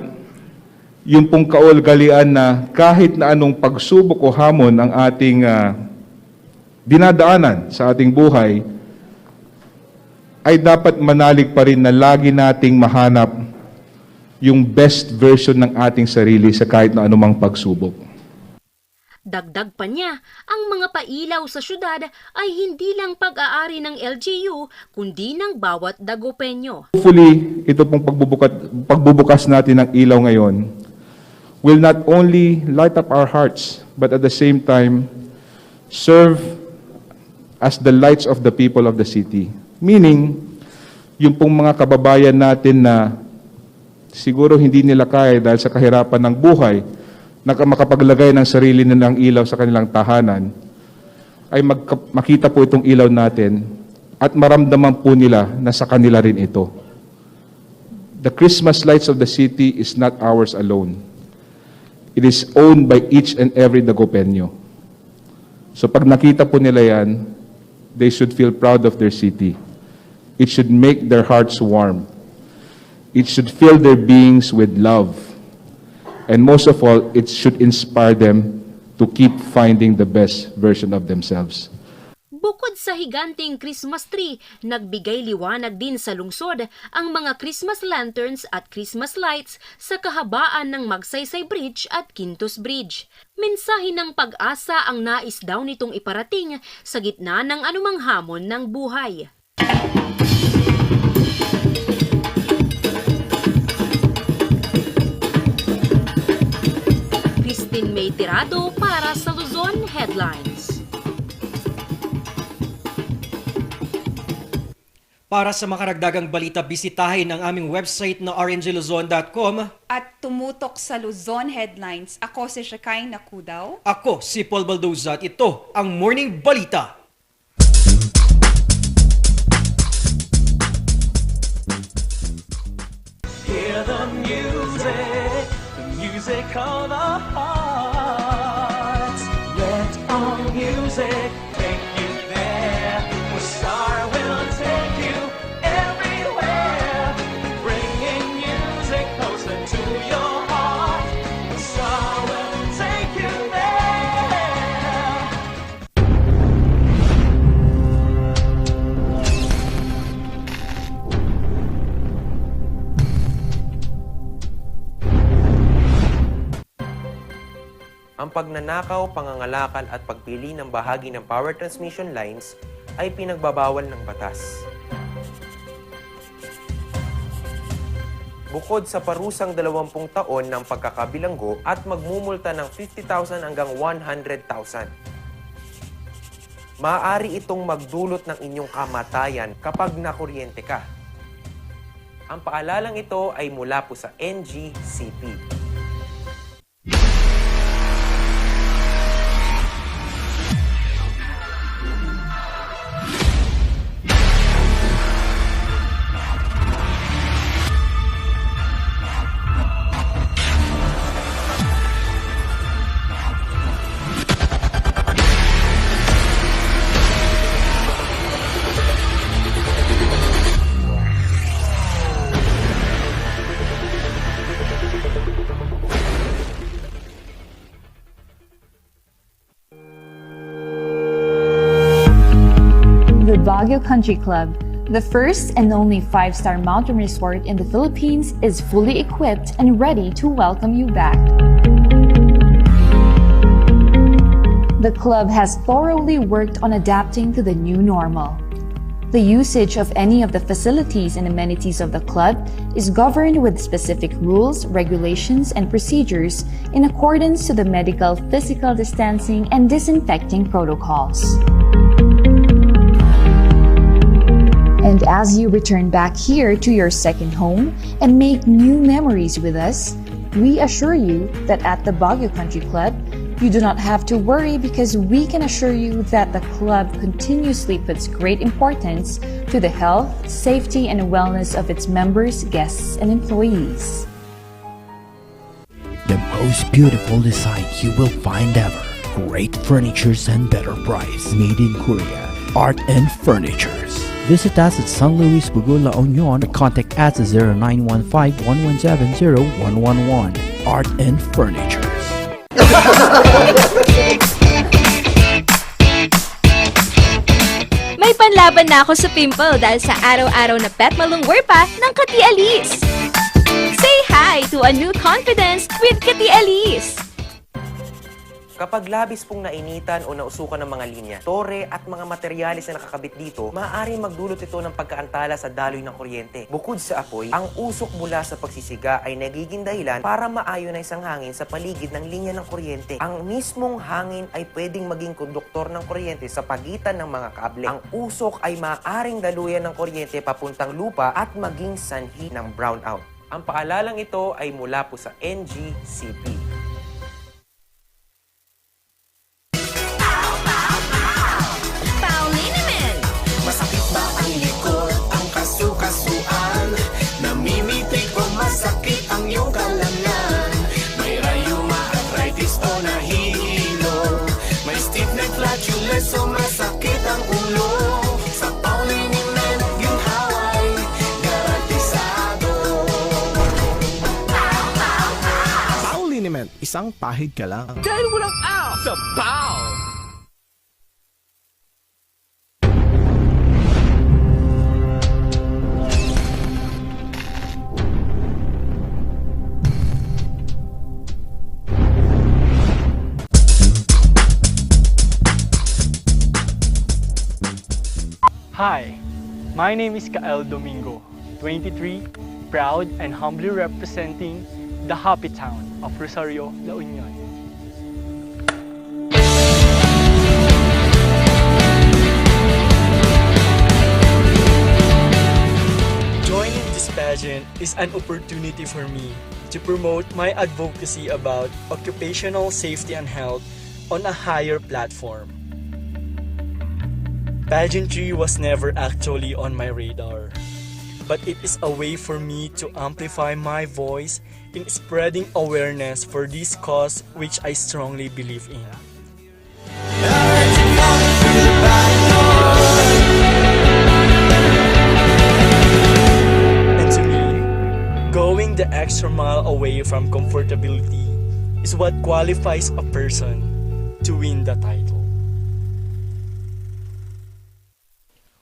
yung pong kaugalian na kahit na anong pagsubok o hamon ang ating dinadaanan sa ating buhay, ay dapat manalig pa rin na lagi nating mahanap yung best version ng ating sarili sa kahit na anumang pagsubok. Dagdag pa niya, ang mga pailaw sa syudad ay hindi lang pag-aari ng LGU, kundi ng bawat Dagupenyo. Hopefully, ito pong pagbubukas natin ng ilaw ngayon will not only light up our hearts, but at the same time, serve as the lights of the people of the city. Meaning, yung pong mga kababayan natin na siguro hindi nila kaya dahil sa kahirapan ng buhay, na makapaglagay ng sarili nilang ilaw sa kanilang tahanan, ay makita po itong ilaw natin at maramdaman po nila na sa kanila rin ito. The Christmas lights of the city is not ours alone. It is owned by each and every Dagupenyo. So pag nakita po nila yan, they should feel proud of their city. It should make their hearts warm. It should fill their beings with love. And most of all, it should inspire them to keep finding the best version of themselves. Bukod sa higanting Christmas tree, nagbigay liwanag din sa lungsod ang mga Christmas lanterns at Christmas lights sa kahabaan ng Magsaysay Bridge at Quintus Bridge. Mensahe ng pag-asa ang nais daw nitong iparating sa gitna ng anumang hamon ng buhay. May tirado para sa Luzon Headlines. Para sa makaragdagang balita, bisitahin ang aming website na rngluzon.com. At tumutok sa Luzon Headlines. Ako si Shakay Nakudaw. Ako si Paul Baldoza at ito ang Morning Balita. call the hearts. Let our music take you there, where Star will take you everywhere, bringing music closer to your heart. Star will take you there. Ang pagnanakaw, pangangalakal at pagpili ng bahagi ng power transmission lines ay pinagbabawal ng batas. Bukod sa parusang 20 taon ng pagkakabilanggo at magmumulta ng 50,000 hanggang 100,000. Maaari itong magdulot ng inyong kamatayan kapag nakuryente ka. Ang paalalang ito ay mula po sa NGCP. The Baguio Country Club, the first and only 5-star mountain resort in the Philippines, is fully equipped and ready to welcome you back. The club has thoroughly worked on adapting to the new normal. The usage of any of the facilities and amenities of the club is governed with specific rules, regulations, and procedures in accordance to the medical, physical distancing, and disinfecting protocols. And as you return back here to your second home and make new memories with us, we assure you that at the Baguio Country Club, you do not have to worry because we can assure you that the club continuously puts great importance to the health, safety, and wellness of its members, guests, and employees. The most beautiful design you will find ever. Great furnitures and better price. Made in Korea. Art and Furnitures. Visit us at San Luis Bugula, La Union, or contact us at 0915-117-0111. Art and Furnitures. May panlaban na ako sa pimple dahil sa araw-araw na pet malungwer pa ng Kati Alice. Say hi to a new confidence with Kati Alice. Kapag labis pong nainitan o nausukan ng mga linya, tore at mga materyales na nakakabit dito, maaaring magdulot ito ng pagkaantala sa daloy ng kuryente. Bukod sa apoy, ang usok mula sa pagsisiga ay nagiging dahilan para maayonize ang hangin sa paligid ng linya ng kuryente. Ang mismong hangin ay pwedeng maging konduktor ng kuryente sa pagitan ng mga kable. Ang usok ay maaaring daluyan ng kuryente papuntang lupa at maging sanhi ng brownout. Ang paalalang ito ay mula po sa NGCP. Masakit ba ang likod, ang kasukasuan? Namimitig o masakit ang iyong kalamnan? May rayuma, arthritis o nahihilo? May stiff neck, flatulence o masakit ang ulo? Sa Pauliniment, ginhaway, garantisado. Pauliniment, isang pahid ka lang. Dahil walang out sa Pau! Hi, my name is Kael Domingo, 23, proud and humbly representing the happy town of Rosario, La Union. Joining this pageant is an opportunity for me to promote my advocacy about occupational safety and health on a higher platform. Pageantry was never actually on my radar. but it is a way for me to amplify my voice in spreading awareness for this cause which I strongly believe in. And to me, going the extra mile away from comfortability is what qualifies a person to win the title.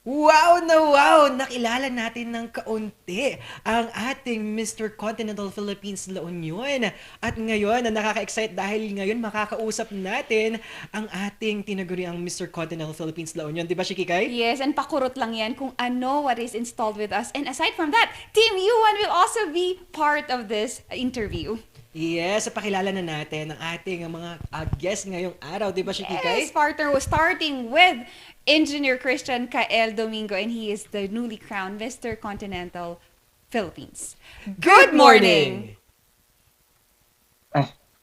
Wow na wow! Nakilala natin ng kaunti ang ating Mr. Continental Philippines La Union. At ngayon, nakaka-excite dahil ngayon makakausap natin ang ating tinaguriang Mr. Continental Philippines La Union. Di ba, Shikikay? Yes, and pakurot lang yan kung ano what is installed with us. And aside from that, Team U1 will also be part of this interview. Yes, pakilala na natin ang ating mga guest ngayong araw. Di ba, Shikikay? Yes, partner was starting with Engineer Christian Kael Domingo, and he is the newly crowned Mr. Continental Philippines. Good morning!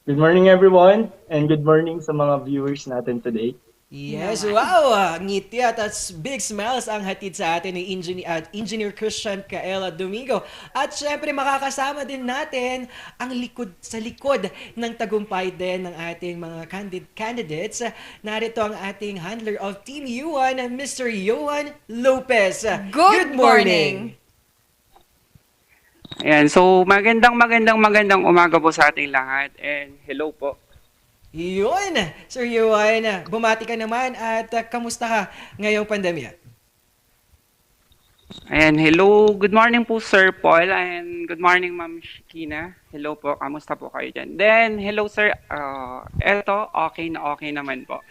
Good morning everyone, and good morning sa mga viewers natin today. Yes, wow! Ngiti at big smiles ang hatid sa atin ni Engineer Christian Kael Domingo. At syempre makakasama din natin ang sa likod ng tagumpay din ng ating mga candidates. Narito ang ating handler of Team U1, Mr. Johan Lopez. Good morning! Ayan, so magandang umaga po sa ating lahat, and hello po. Yun! Sir Johan, bumati ka naman at kamusta ka ngayong pandemya? Ayan, hello, good morning po Sir Paul, and good morning Ma'am Shikina. Hello po, kamusta po kayo dyan? Then, hello sir, eto, okay naman po.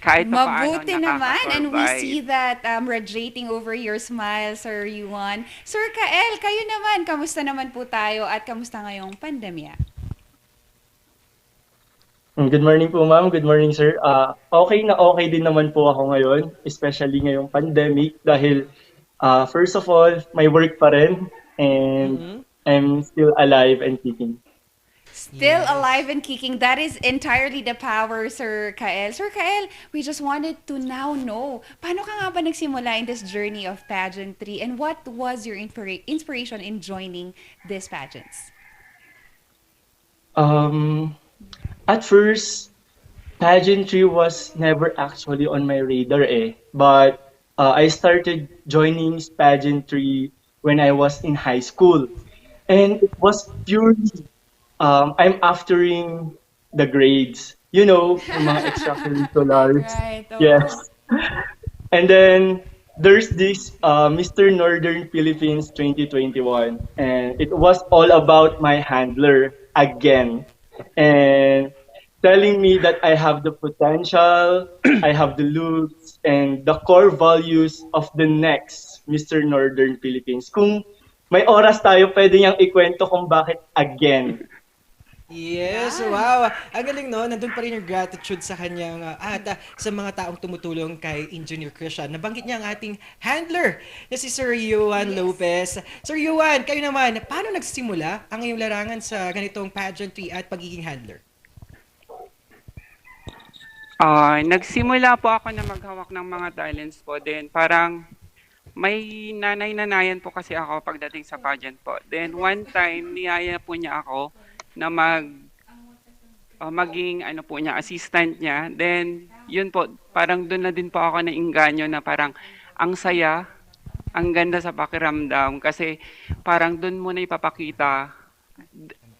Kahit pa paano, Mabuti naman, and we nakaka-survive. see that radiating over your smile, Sir Yuan. Sir Kael, kayo naman, kamusta naman po tayo at kamusta ngayong pandemya? Good morning po ma'am, good morning sir. Okay din naman po ako ngayon, especially ngayong pandemic dahil first of all, may work pa rin and I'm still alive and kicking. Still alive and kicking. That is entirely the power, Sir Kael. Sir Kael, we just wanted to now know, paano ka nga ba nagsimula in this journey of pageantry and what was your inspiration in joining these pageants? At first, pageantry was never actually on my radar but I started joining pageantry when I was in high school. And it was purely, I'm aftering the grades. You know, yung mga extracurriculars. Right. Oh. Yes. And then, there's this Mr. Northern Philippines 2021. And it was all about my handler again. And telling me that I have the potential, I have the looks, and the core values of the next Mr. Northern Philippines. Kung may oras tayo, pwede niyang ikwento kung bakit again. Yes, wow. Ang galing no, nandun pa rin yung gratitude sa kanyang sa mga taong tumutulong kay Engineer Christian. Nabanggit niya ang ating handler na si Sir Johan Lopez. Sir Johan, kayo naman, paano nagsimula ang iyong larangan sa ganitong pageantry at pagiging handler? Nagsimula po ako na maghawak ng mga talents po. Then parang may nanay-nanayan po kasi ako pagdating sa pageant po. Then one time, niyaya po niya ako na maging po niya, assistant niya. Then yun po, parang doon na din po ako nainganyo na parang ang saya, ang ganda sa pakiramdam kasi parang doon mo na ipapakita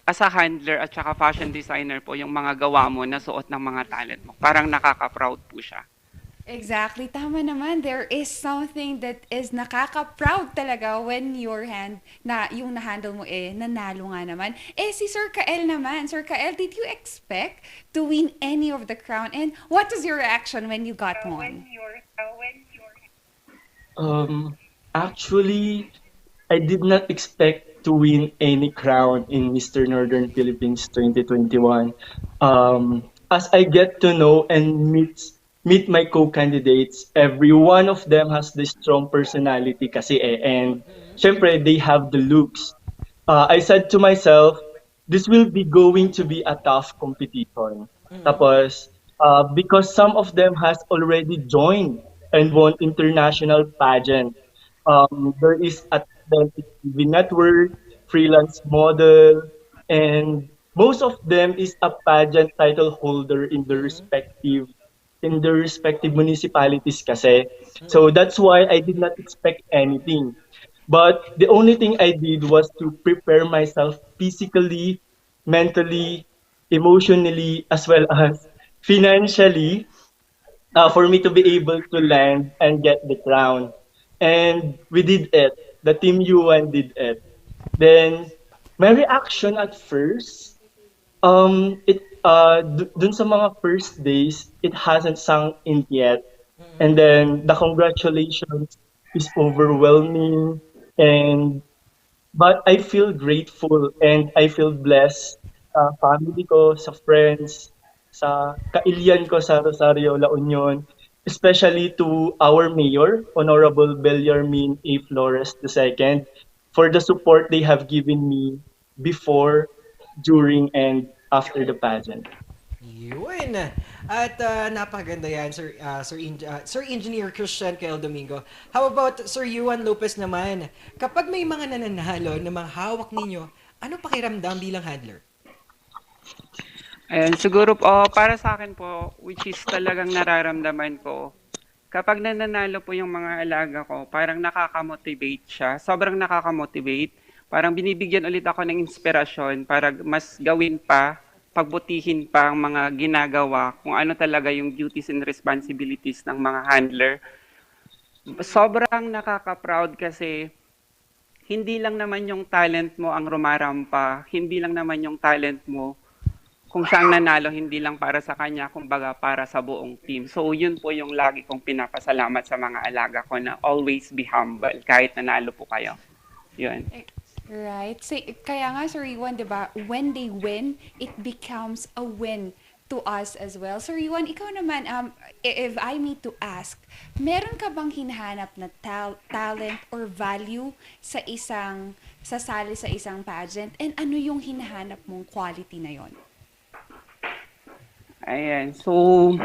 as a handler at saka fashion designer po yung mga gawa mo na suot ng mga talent mo. Parang nakaka-proud po siya. Exactly. Tama naman. There is something that is nakaka-proud talaga when your yung na-handle mo nanalo nga naman. Si Sir Kael naman. Sir Kael, did you expect to win any of the crown? And what was your reaction when you got one? Actually, I did not expect to win any crown in Mr. Northern Philippines 2021. As I get to know and meet my co-candidates, every one of them has this strong personality kasi and syempre they have the looks. I said to myself, this will be going to be a tough competition. Tapos, because some of them has already joined and won international pageant, there is a them is TV network, freelance model, and most of them is a pageant title holder in their respective municipalities kasi. So that's why I did not expect anything. But the only thing I did was to prepare myself physically, mentally, emotionally, as well as financially for me to be able to land and get the crown. And we did it. The Team UN did it. Then, my reaction at first, dun sa mga first days, it hasn't sunk in yet. And then, the congratulations is overwhelming. And but I feel grateful and I feel blessed sa family ko, sa friends, sa kailian ko sa Rosario, La Union, especially to our mayor, Honorable Bellarmine A. Flores II, for the support they have given me before, during, and after the pageant. Yun. At napakaganda yan, Sir Engineer Christian Kael Domingo. How about Sir Yuan Lopez naman? Kapag may mga nananalo na mga hawak ninyo, ano pakiramdam bilang handler? Ayan, siguro po, para sa akin po, which is talagang nararamdaman ko, kapag nananalo po yung mga alaga ko, parang nakaka-motivate siya. Sobrang nakaka-motivate. Parang binibigyan ulit ako ng inspirasyon para mas gawin pa, pagbutihin pa ang mga ginagawa, kung ano talaga yung duties and responsibilities ng mga handler. Sobrang nakaka-proud kasi hindi lang naman yung talent mo ang rumarampa, hindi lang naman yung talent mo kung saan nanalo, hindi lang para sa kanya, kumbaga para sa buong team. So yun po yung lagi kong pinapasalamat sa mga alaga ko na always be humble kahit nanalo po kayo. Yun. Right. So, kaya nga, Sir Iwan, di ba, when they win, it becomes a win to us as well. Sir Iwan, ikaw naman, if I need to ask, meron ka bang hinahanap na talent or value sa sasali sa isang pageant? And ano yung hinahanap mong quality na yon? Ayan. So,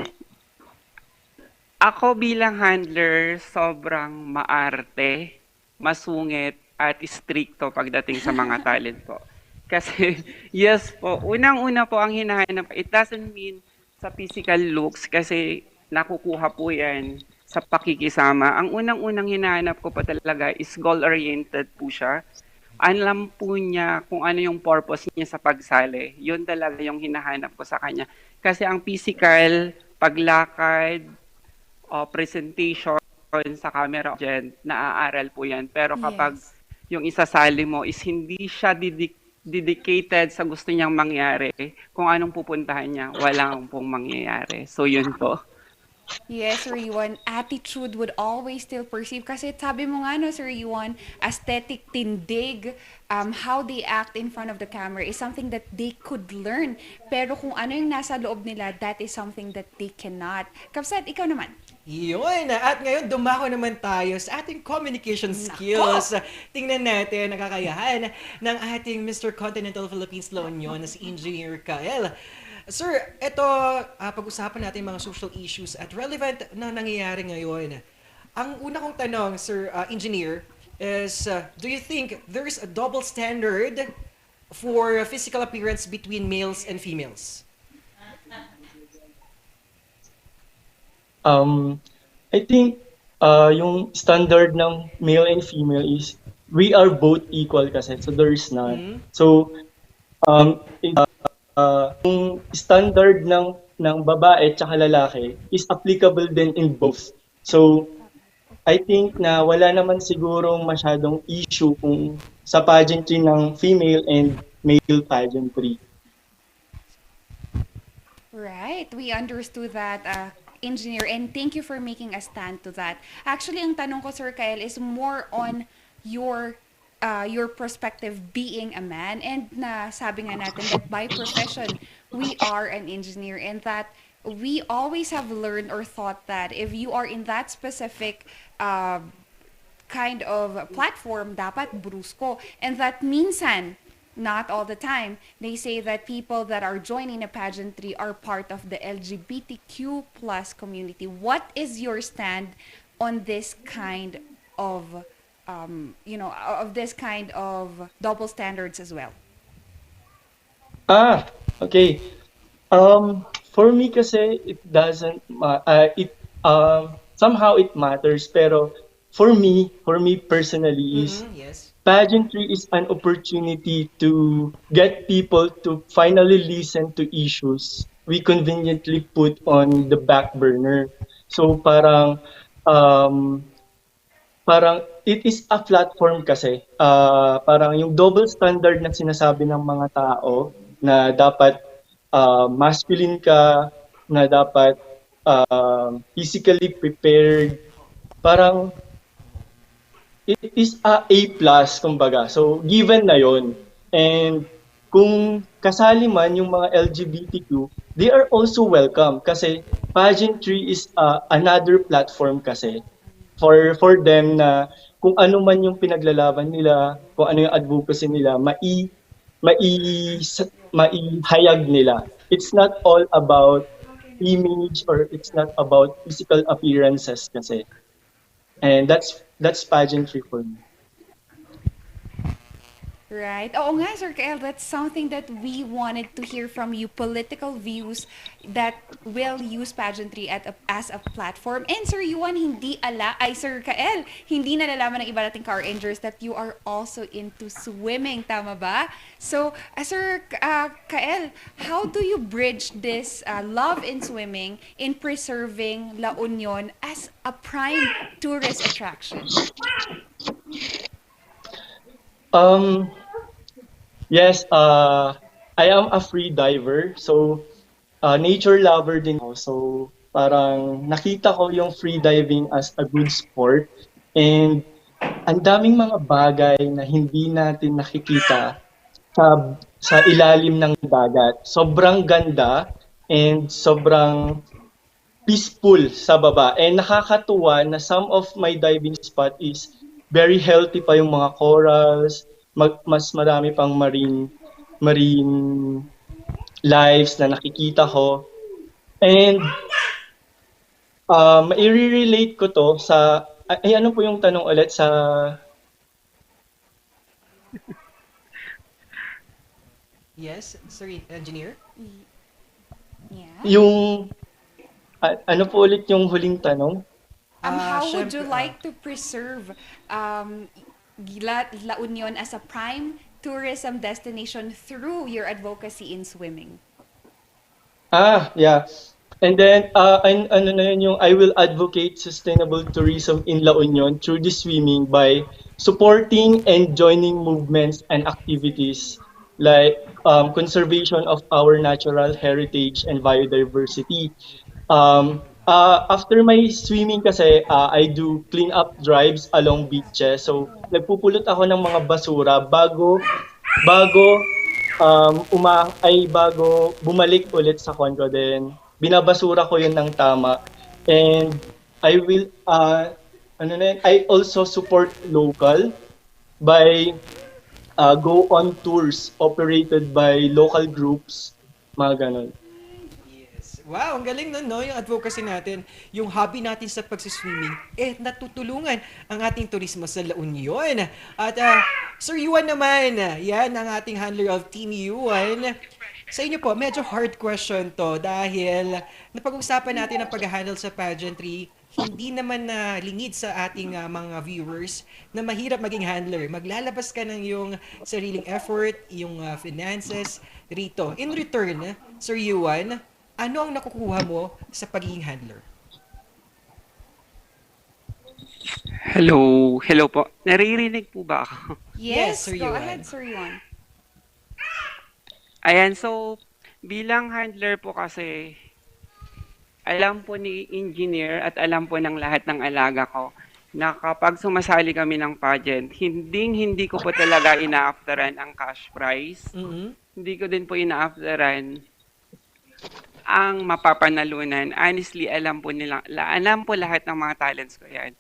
ako bilang handler, sobrang maarte, masungit, at stricto pagdating sa mga talent po. Kasi, yes po, unang-una po ang hinahanap, it doesn't mean sa physical looks kasi nakukuha po yan sa pakikisama. Ang unang-unang hinahanap ko po talaga is goal-oriented po siya. Alam po niya kung ano yung purpose niya sa pagsali. Yun talaga yung hinahanap ko sa kanya. Kasi ang physical, paglakad, presentation sa camera, naaaral po yan. Pero kapag yung isasali mo is hindi siya dedicated sa gusto niyang mangyari, kung anong pupuntahan niya, walang pong mangyayari. So yun po. Yes, Sir Iwan, attitude would always still perceive. Kasi sabi mo nga, no, Sir Iwan, aesthetic, tindig, how they act in front of the camera is something that they could learn. Pero kung ano yung nasa loob nila, that is something that they cannot. Kapsat, ikaw naman. Yun! At ngayon, dumako naman tayo sa ating communication skills. Tingnan natin ang kakayahan ng ating Mr. Continental Philippines La Union na si Engineer Kael. Sir, ito, pag-usapan natin mga social issues at relevant na nangyayari ngayon. Ang una kong tanong, Sir Engineer, is do you think there's a double standard for physical appearance between males and females? I think yung standard ng male and female is we are both equal kasi, so there is none. So yung standard ng babae at lalaki is applicable din in both. So I think na wala naman sigurong masyadong issue kung sa pageantry ng female and male pageantry. Right, we understood that, Engineer, and thank you for making a stand to that. Actually, ang tanong ko, Sir Kael, is more on your perspective being a man, and na sabi nga natin that by profession, we are an engineer, and that we always have learned or thought that if you are in that specific kind of platform, dapat brusko, and that minsan, not all the time, they say that people that are joining a pageantry are part of the LGBTQ plus community. What is your stand on this kind of of this kind of double standards as well? Okay. For me kasi it doesn't it somehow it matters, pero for me personally is Yes. pageantry is an opportunity to get people to finally listen to issues we conveniently put on the back burner. So um, parang it is a platform kasi. Parang yung double standard na sinasabi ng mga tao na dapat masculine ka, na dapat physically prepared, parang it is A plus kumbaga. So given na yon. And kung kasali man yung mga LGBTQ, they are also welcome kasi pageantry is another platform kasi for them na kung ano man yung pinaglalaban nila, kung ano yung advocacy nila, maihayag nila. It's not all about image or it's not about physical appearances kasi. And that's pageantry for me. Right. Oo nga, Sir Kael, that's something that we wanted to hear from you, political views that will use pageantry as a platform. And Sir Yuan, Sir Kael, hindi nalalaman ng iba nating car rangers that you are also into swimming, tama ba? So, Sir Kael, how do you bridge this love in swimming in preserving La Union as a prime tourist attraction? Yes, I am a free diver. So, nature lover din ako. So, parang nakita ko yung free diving as a good sport. And ang daming mga bagay na hindi natin nakikita sa ilalim ng dagat. Sobrang ganda and sobrang peaceful sa baba. And nakakatuwa na some of my diving spot is very healthy pa yung mga corals, mas marami pang marine lives na nakikita ko. And i-relate ko to sa ano po yung tanong ulit sa Yes, Sir Engineer? Yeah. yung ano po ulit yung huling tanong? How would you like to preserve La Union as a prime tourism destination through your advocacy in swimming? Yeah. And then, ano na yun yung I will advocate sustainable tourism in La Union through the swimming by supporting and joining movements and activities like conservation of our natural heritage and biodiversity. After my swimming kasi, I do clean up drives along beaches. So, nagpupulot ako ng mga basura bago bago bumalik ulit sa condo din. Binabasura ko yun ng tama. And I will, I also support local by go on tours operated by local groups, mga ganon. Wow, ang galing nun, no? Yung advocacy natin, yung hobby natin sa pagsiswimming, natutulungan ang ating turismo sa La Union. At Sir Yuan naman, yan ang ating handler of Team Yuan. Sa inyo po, medyo hard question to dahil napag-usapan natin ang pag-handle sa pageantry, hindi naman na lingid sa ating mga viewers na mahirap maging handler. Maglalabas ka ng yung sariling effort, yung finances rito. In return, Sir Yuan, ano ang nakukuha mo sa pagiging handler? Hello po. Naririnig po ba ako? Yes, Sir go Yuan. ahead, Sir Yuan. Ayan, so bilang handler po kasi alam po ni engineer at alam po ng lahat ng alaga ko na kapag sumasali kami ng pageant, hindi ko po talaga ina-afteran ang cash prize. Hindi ko din po ina-afteran ang mapapanalunan. Honestly, alam po lahat ng mga talents ko yan.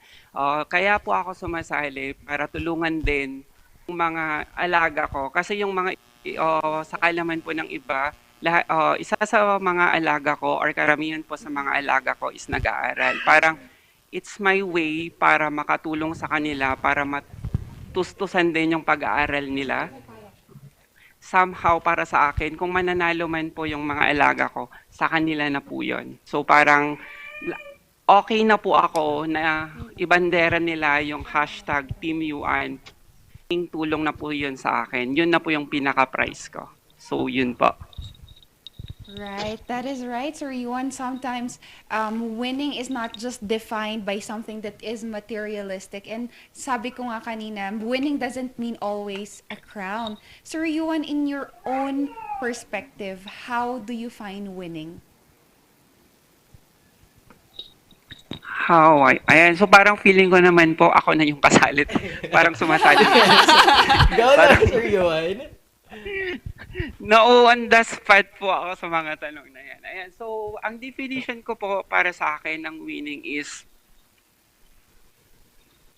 Kaya po ako sumasali para tulungan din yung mga alaga ko. Kasi yung mga sa kalaman po ng iba, isa sa mga alaga ko or karamihan po sa mga alaga ko is nag-aaral. Parang it's my way para makatulong sa kanila para tustusan din yung pag-aaral nila. Somehow para sa akin, kung mananalo man po yung mga alaga ko, sa kanila na po yun. So parang okay na po ako na ibandera nila yung hashtag Team Yuan. Tulong na po yun sa akin. Yun na po yung pinaka-prize ko. So yun po. Right, that is right, Sir Yuan. Sometimes winning is not just defined by something that is materialistic. And sabi ko nga kanina, winning doesn't mean always a crown. Sir Yuan, in your own perspective, how do you find winning? Ayan, so parang feeling ko naman po ako na yung pasalit. Parang sumasalit. Go na, Sir Yuan. No, on the spot po ako sa mga tanong na yan. Ayan, so ang definition ko po para sa akin ng winning is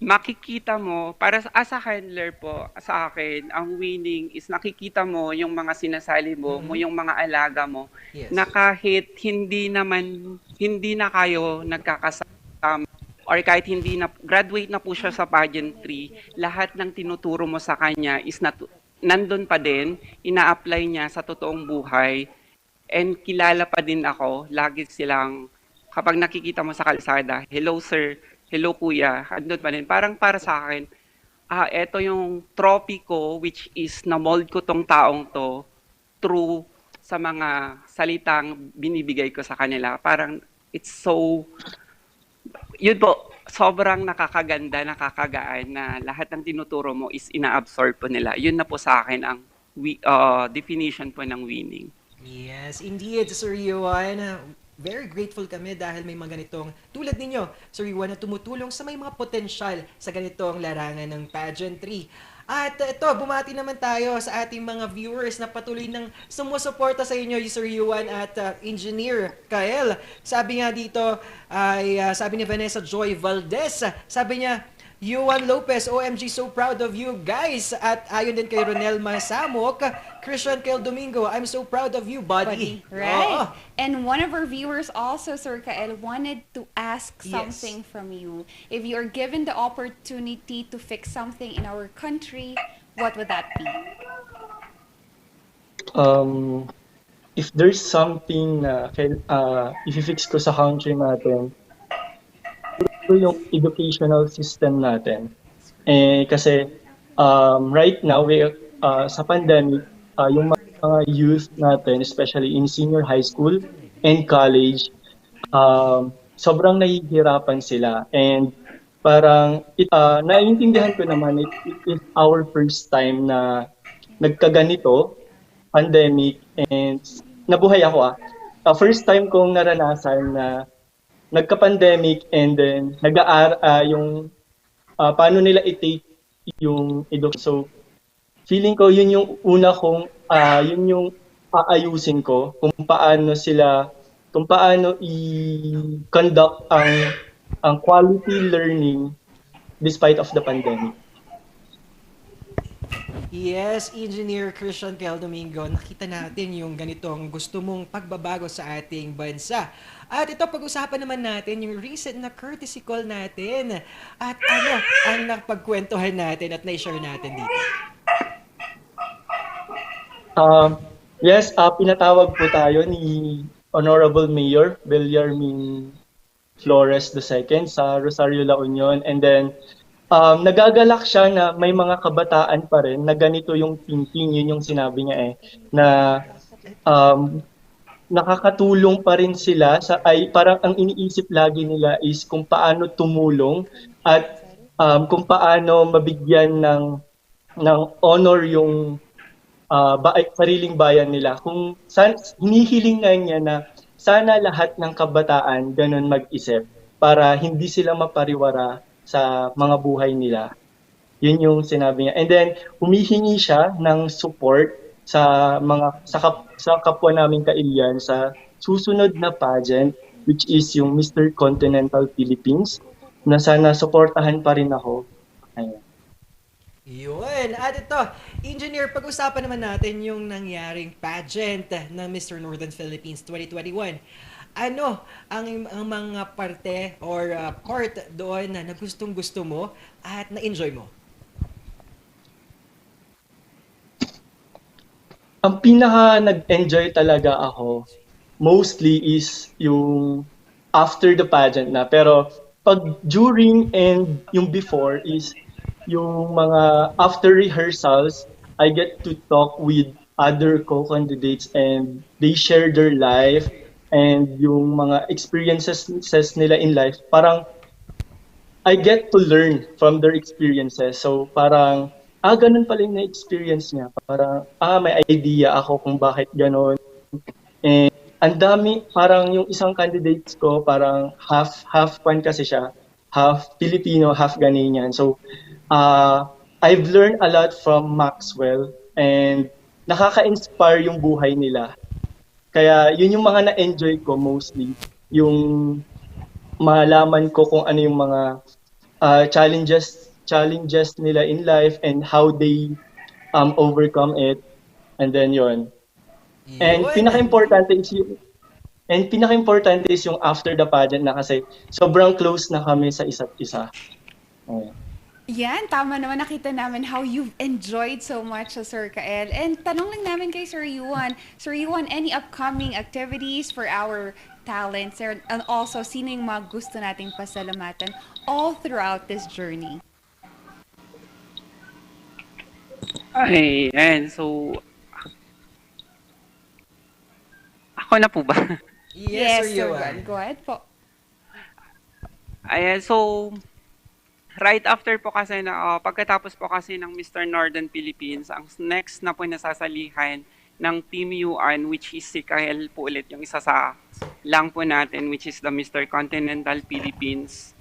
makikita mo, para as a handler po, sa akin, ang winning is nakikita mo yung mga sinasali mo, yung mga alaga mo, na kahit hindi na kayo nagkakasama, or kahit hindi na, graduate na po siya sa pageantry, lahat ng tinuturo mo sa kanya is nandun pa din, ina-apply niya sa totoong buhay, and kilala pa din ako, lagi silang, kapag nakikita mo sa kalsada, hello sir, hello kuya, andun pa din. Parang para sa akin, eto yung trophy ko, which is na-mold ko tong taong to, through sa mga salitang binibigay ko sa kanila. Parang, it's so, yun po, sobrang nakakaganda, nakakagaan na lahat ng tinuturo mo is ina-absorb po nila. Yun na po sa akin ang definition po ng winning. Yes, indeed, Sir Yuan. Very grateful kami dahil may mga ganitong tulad ninyo, Sir Yuan, na tumutulong sa may mga potensyal sa ganitong larangan ng pageantry. At ito, bumati naman tayo sa ating mga viewers na patuloy nang sumusuporta sa inyo, Sir Yuan at Engineer Kael. Sabi nga dito, sabi ni Vanessa Joy Valdez, sabi niya, Yuan Lopez, OMG, so proud of you guys. At ayon din kay Ronel Masamok, Christian Kael Domingo, I'm so proud of you, buddy. Right. And one of our viewers also, Sir Kael, wanted to ask something from you. If you are given the opportunity to fix something in our country, what would that be? If there's something na i-fix ko sa country natin, ito yung educational system natin. Kasi right now, sa pandemic, yung mga youth natin, especially in senior high school and college, sobrang nahihirapan sila. And parang, naiintindihan ko naman, it is our first time na nagkaganito, pandemic, and nabuhay ako first time kong naranasan na nagka-pandemic and then yung paano nila i-take yung education. So feeling ko yun yung una kong yun yung aayusin ko kung paano i-conduct ang quality learning despite of the pandemic. Yes, Engineer Christian Kael Domingo, nakita natin yung ganitong gusto mong pagbabago sa ating bansa. At ito, pag-usapan naman natin yung recent na courtesy call natin. At ano ang napagkwentuhan natin at na-share natin dito? Yes, pinatawag po tayo ni Honorable Mayor Bellarmine Flores II sa Rosario, La Union. And then, nagagalak siya na may mga kabataan pa rin na ganito yung thinking, yun yung sinabi niya na nakakatulong pa rin sila parang ang iniisip lagi nila is kung paano tumulong at kung paano mabigyan ng honor yung sariling bayan nila. Kung hinihiling nga niya na sana lahat ng kabataan ganun mag-isip para hindi sila mapariwara sa mga buhay nila. Yun yung sinabi niya. And then humihingi siya ng support sa kapwa naming kailian sa susunod na pageant, which is yung Mr. Continental Philippines, na sana suportahan pa rin ako. Ayan. Yun. At ito, Engineer, pag-usapan naman natin yung nangyaring pageant ng Mr. Northern Philippines 2021. Ano ang mga parte or part doon na gustong-gusto mo at na-enjoy mo? Ang pinaka nag-enjoy talaga ako mostly is yung after the pageant na. Pero pag during and yung before is yung mga after rehearsals, I get to talk with other co-candidates and they share their life and yung mga experiences nila in life. Parang I get to learn from their experiences. So parang, ganun pala yung na-experience niya. Parang, may idea ako kung bakit ganun. And ang dami, parang yung isang candidates ko, parang half pan kasi siya. Half Filipino, half Ghanaian. So, I've learned a lot from Maxwell and nakaka-inspire yung buhay nila. Kaya yun yung mga na-enjoy ko mostly. Yung malaman ko kung ano yung mga challenges nila in life and how they overcome it. And then yun. And pinaka-importante is yung after the pageant na kasi sobrang close na kami sa isa't isa. Yan, tama naman. Nakita namin how you've enjoyed so much sa Sir Kael. And tanong lang namin kay Sir Yuan. Sir Yuan, any upcoming activities for our talents? And also, sino yung mga gusto nating pasalamatan all throughout this journey? Ayan, so ako na po ba? Yes, Sir Yuan. Go ahead po. Ayan, so right after po kasi na pagkatapos po kasi ng Mr. Northern Philippines, ang next na po nasasalihan ng Team UAN, which is si Kael po ulit, yung isa sa lang po natin, which is the Mr. Continental Philippines.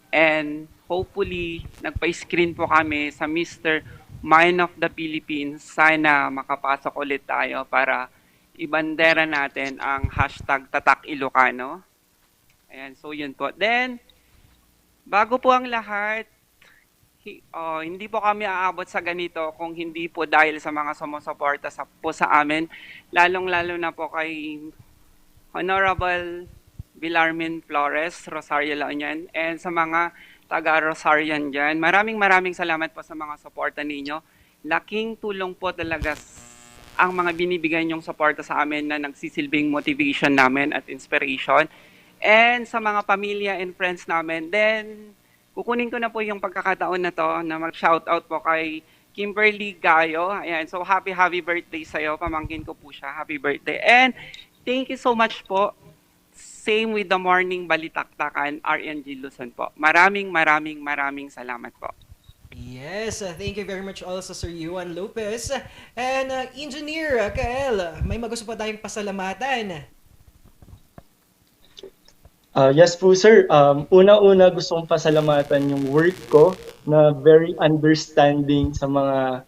And hopefully, nagpa-screen po kami sa Mr. Mind of the Philippines. Sana makapasok ulit tayo para ibandera natin ang hashtag Tatak Ilocano. Ayan, so yun po. Then, bago po ang lahat, hindi po kami aabot sa ganito kung hindi po dahil sa mga sumusuporta po sa amin, lalong-lalo na po kay Honorable Villarmin Flores, Rosario La Union, and sa mga taga-Rosarian dyan. Maraming salamat po sa mga suporta ninyo. Laking tulong po talaga ang mga binibigay niyong suporta sa amin na nagsisilbing motivation namin at inspiration. And sa mga pamilya and friends namin, then kukunin ko na po yung pagkakataon na to na mag-shoutout po kay Kimberly Gayo. Ayan, so happy birthday sa'yo. Pamangkin ko po siya. Happy birthday. And thank you so much po. Same with the morning Balitaktakan, RNG Luzon po. Maraming salamat po. Yes, thank you very much also Sir Yuan Lopez. And Engineer Kael, may magusto pa tayong pasalamatan. Yes po sir, una-una gusto kong pasalamatan yung work ko na very understanding sa mga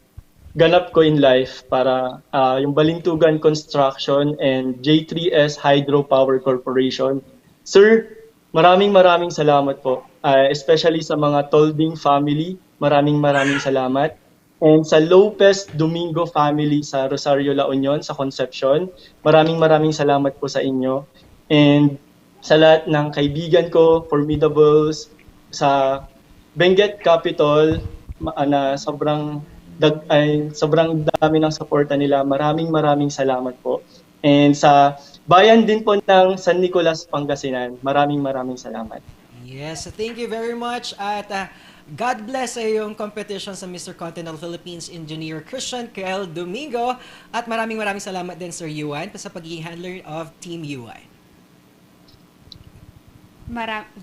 ganap ko in life para yung Balintugan Construction and J3S Hydropower Corporation. Sir, maraming salamat po. Especially sa mga Tolding family, maraming salamat. And sa Lopez Domingo family sa Rosario La Union, sa Concepcion, maraming salamat po sa inyo. And sa lahat ng kaibigan ko, formidables, sa Benguet Capital, na sobrang dami ng suporta nila. Maraming salamat po. And sa bayan din po ng San Nicolas, Pangasinan, maraming salamat. Yes, thank you very much at God bless sa iyong competition sa Mr. Continental Philippines Engineer Christian Kael Domingo at maraming salamat din Sir Yuan sa pagiging handler of Team UAN.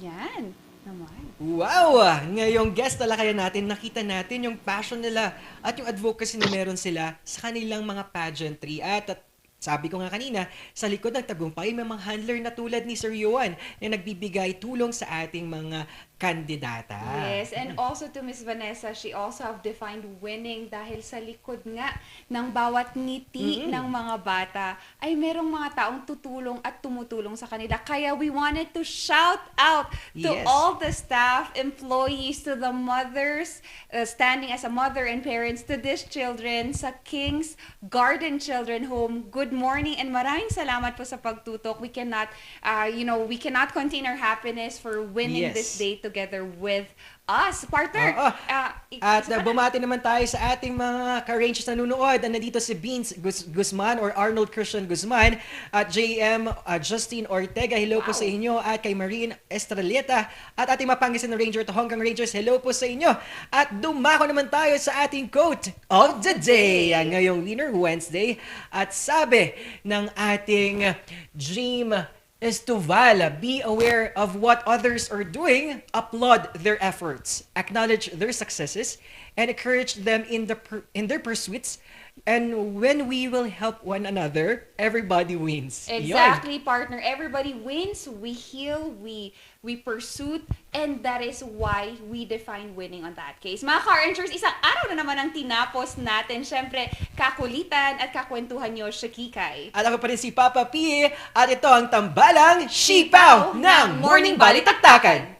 Yan naman. Wow! Ngayong guest talakayan natin, nakita natin yung passion nila at yung advocacy na meron sila sa kanilang mga pageantry. At sabi ko nga kanina, sa likod ng tagumpay, may mga handler na tulad ni Sir Yuan na nagbibigay tulong sa ating mga kandidata. Yes, and also to Miss Vanessa, she also have defined winning dahil sa likod nga ng bawat ngiti ng mga bata ay merong mga taong tutulong at tumutulong sa kanila. Kaya we wanted to shout out to all the staff, employees, to the mothers, standing as a mother and parents to these children sa King's Garden Children Home. Good morning and maraming salamat po sa pagtutok. We cannot, we cannot contain our happiness for winning this day together with us. Partner, At bumati naman tayo sa ating mga ka-Rangers na nunood. Nandito si Beans Guzman or Arnold Christian Guzman at JM Justine Ortega. Hello po sa inyo. At kay Marine Estreleta at ating Mapangasinan Ranger at Honggang Rangers. Hello po sa inyo. At dumako naman tayo sa ating quote of the day ngayong Winner Wednesday. At sabi ng ating Dream Estuval, be aware of what others are doing, applaud their efforts, acknowledge their successes, and encourage them in their pursuits. And when we will help one another, everybody wins. Exactly, partner. Everybody wins. We heal, we pursue, and that is why we define winning on that case. Mga Car-Rangers, isang araw na naman ang tinapos natin. Siyempre, kakulitan at kakwentuhan nyo siya, Kikay. At ako pa rin si Papa P. At ito ang tambalang Sipaw ng Morning Balitaktakan.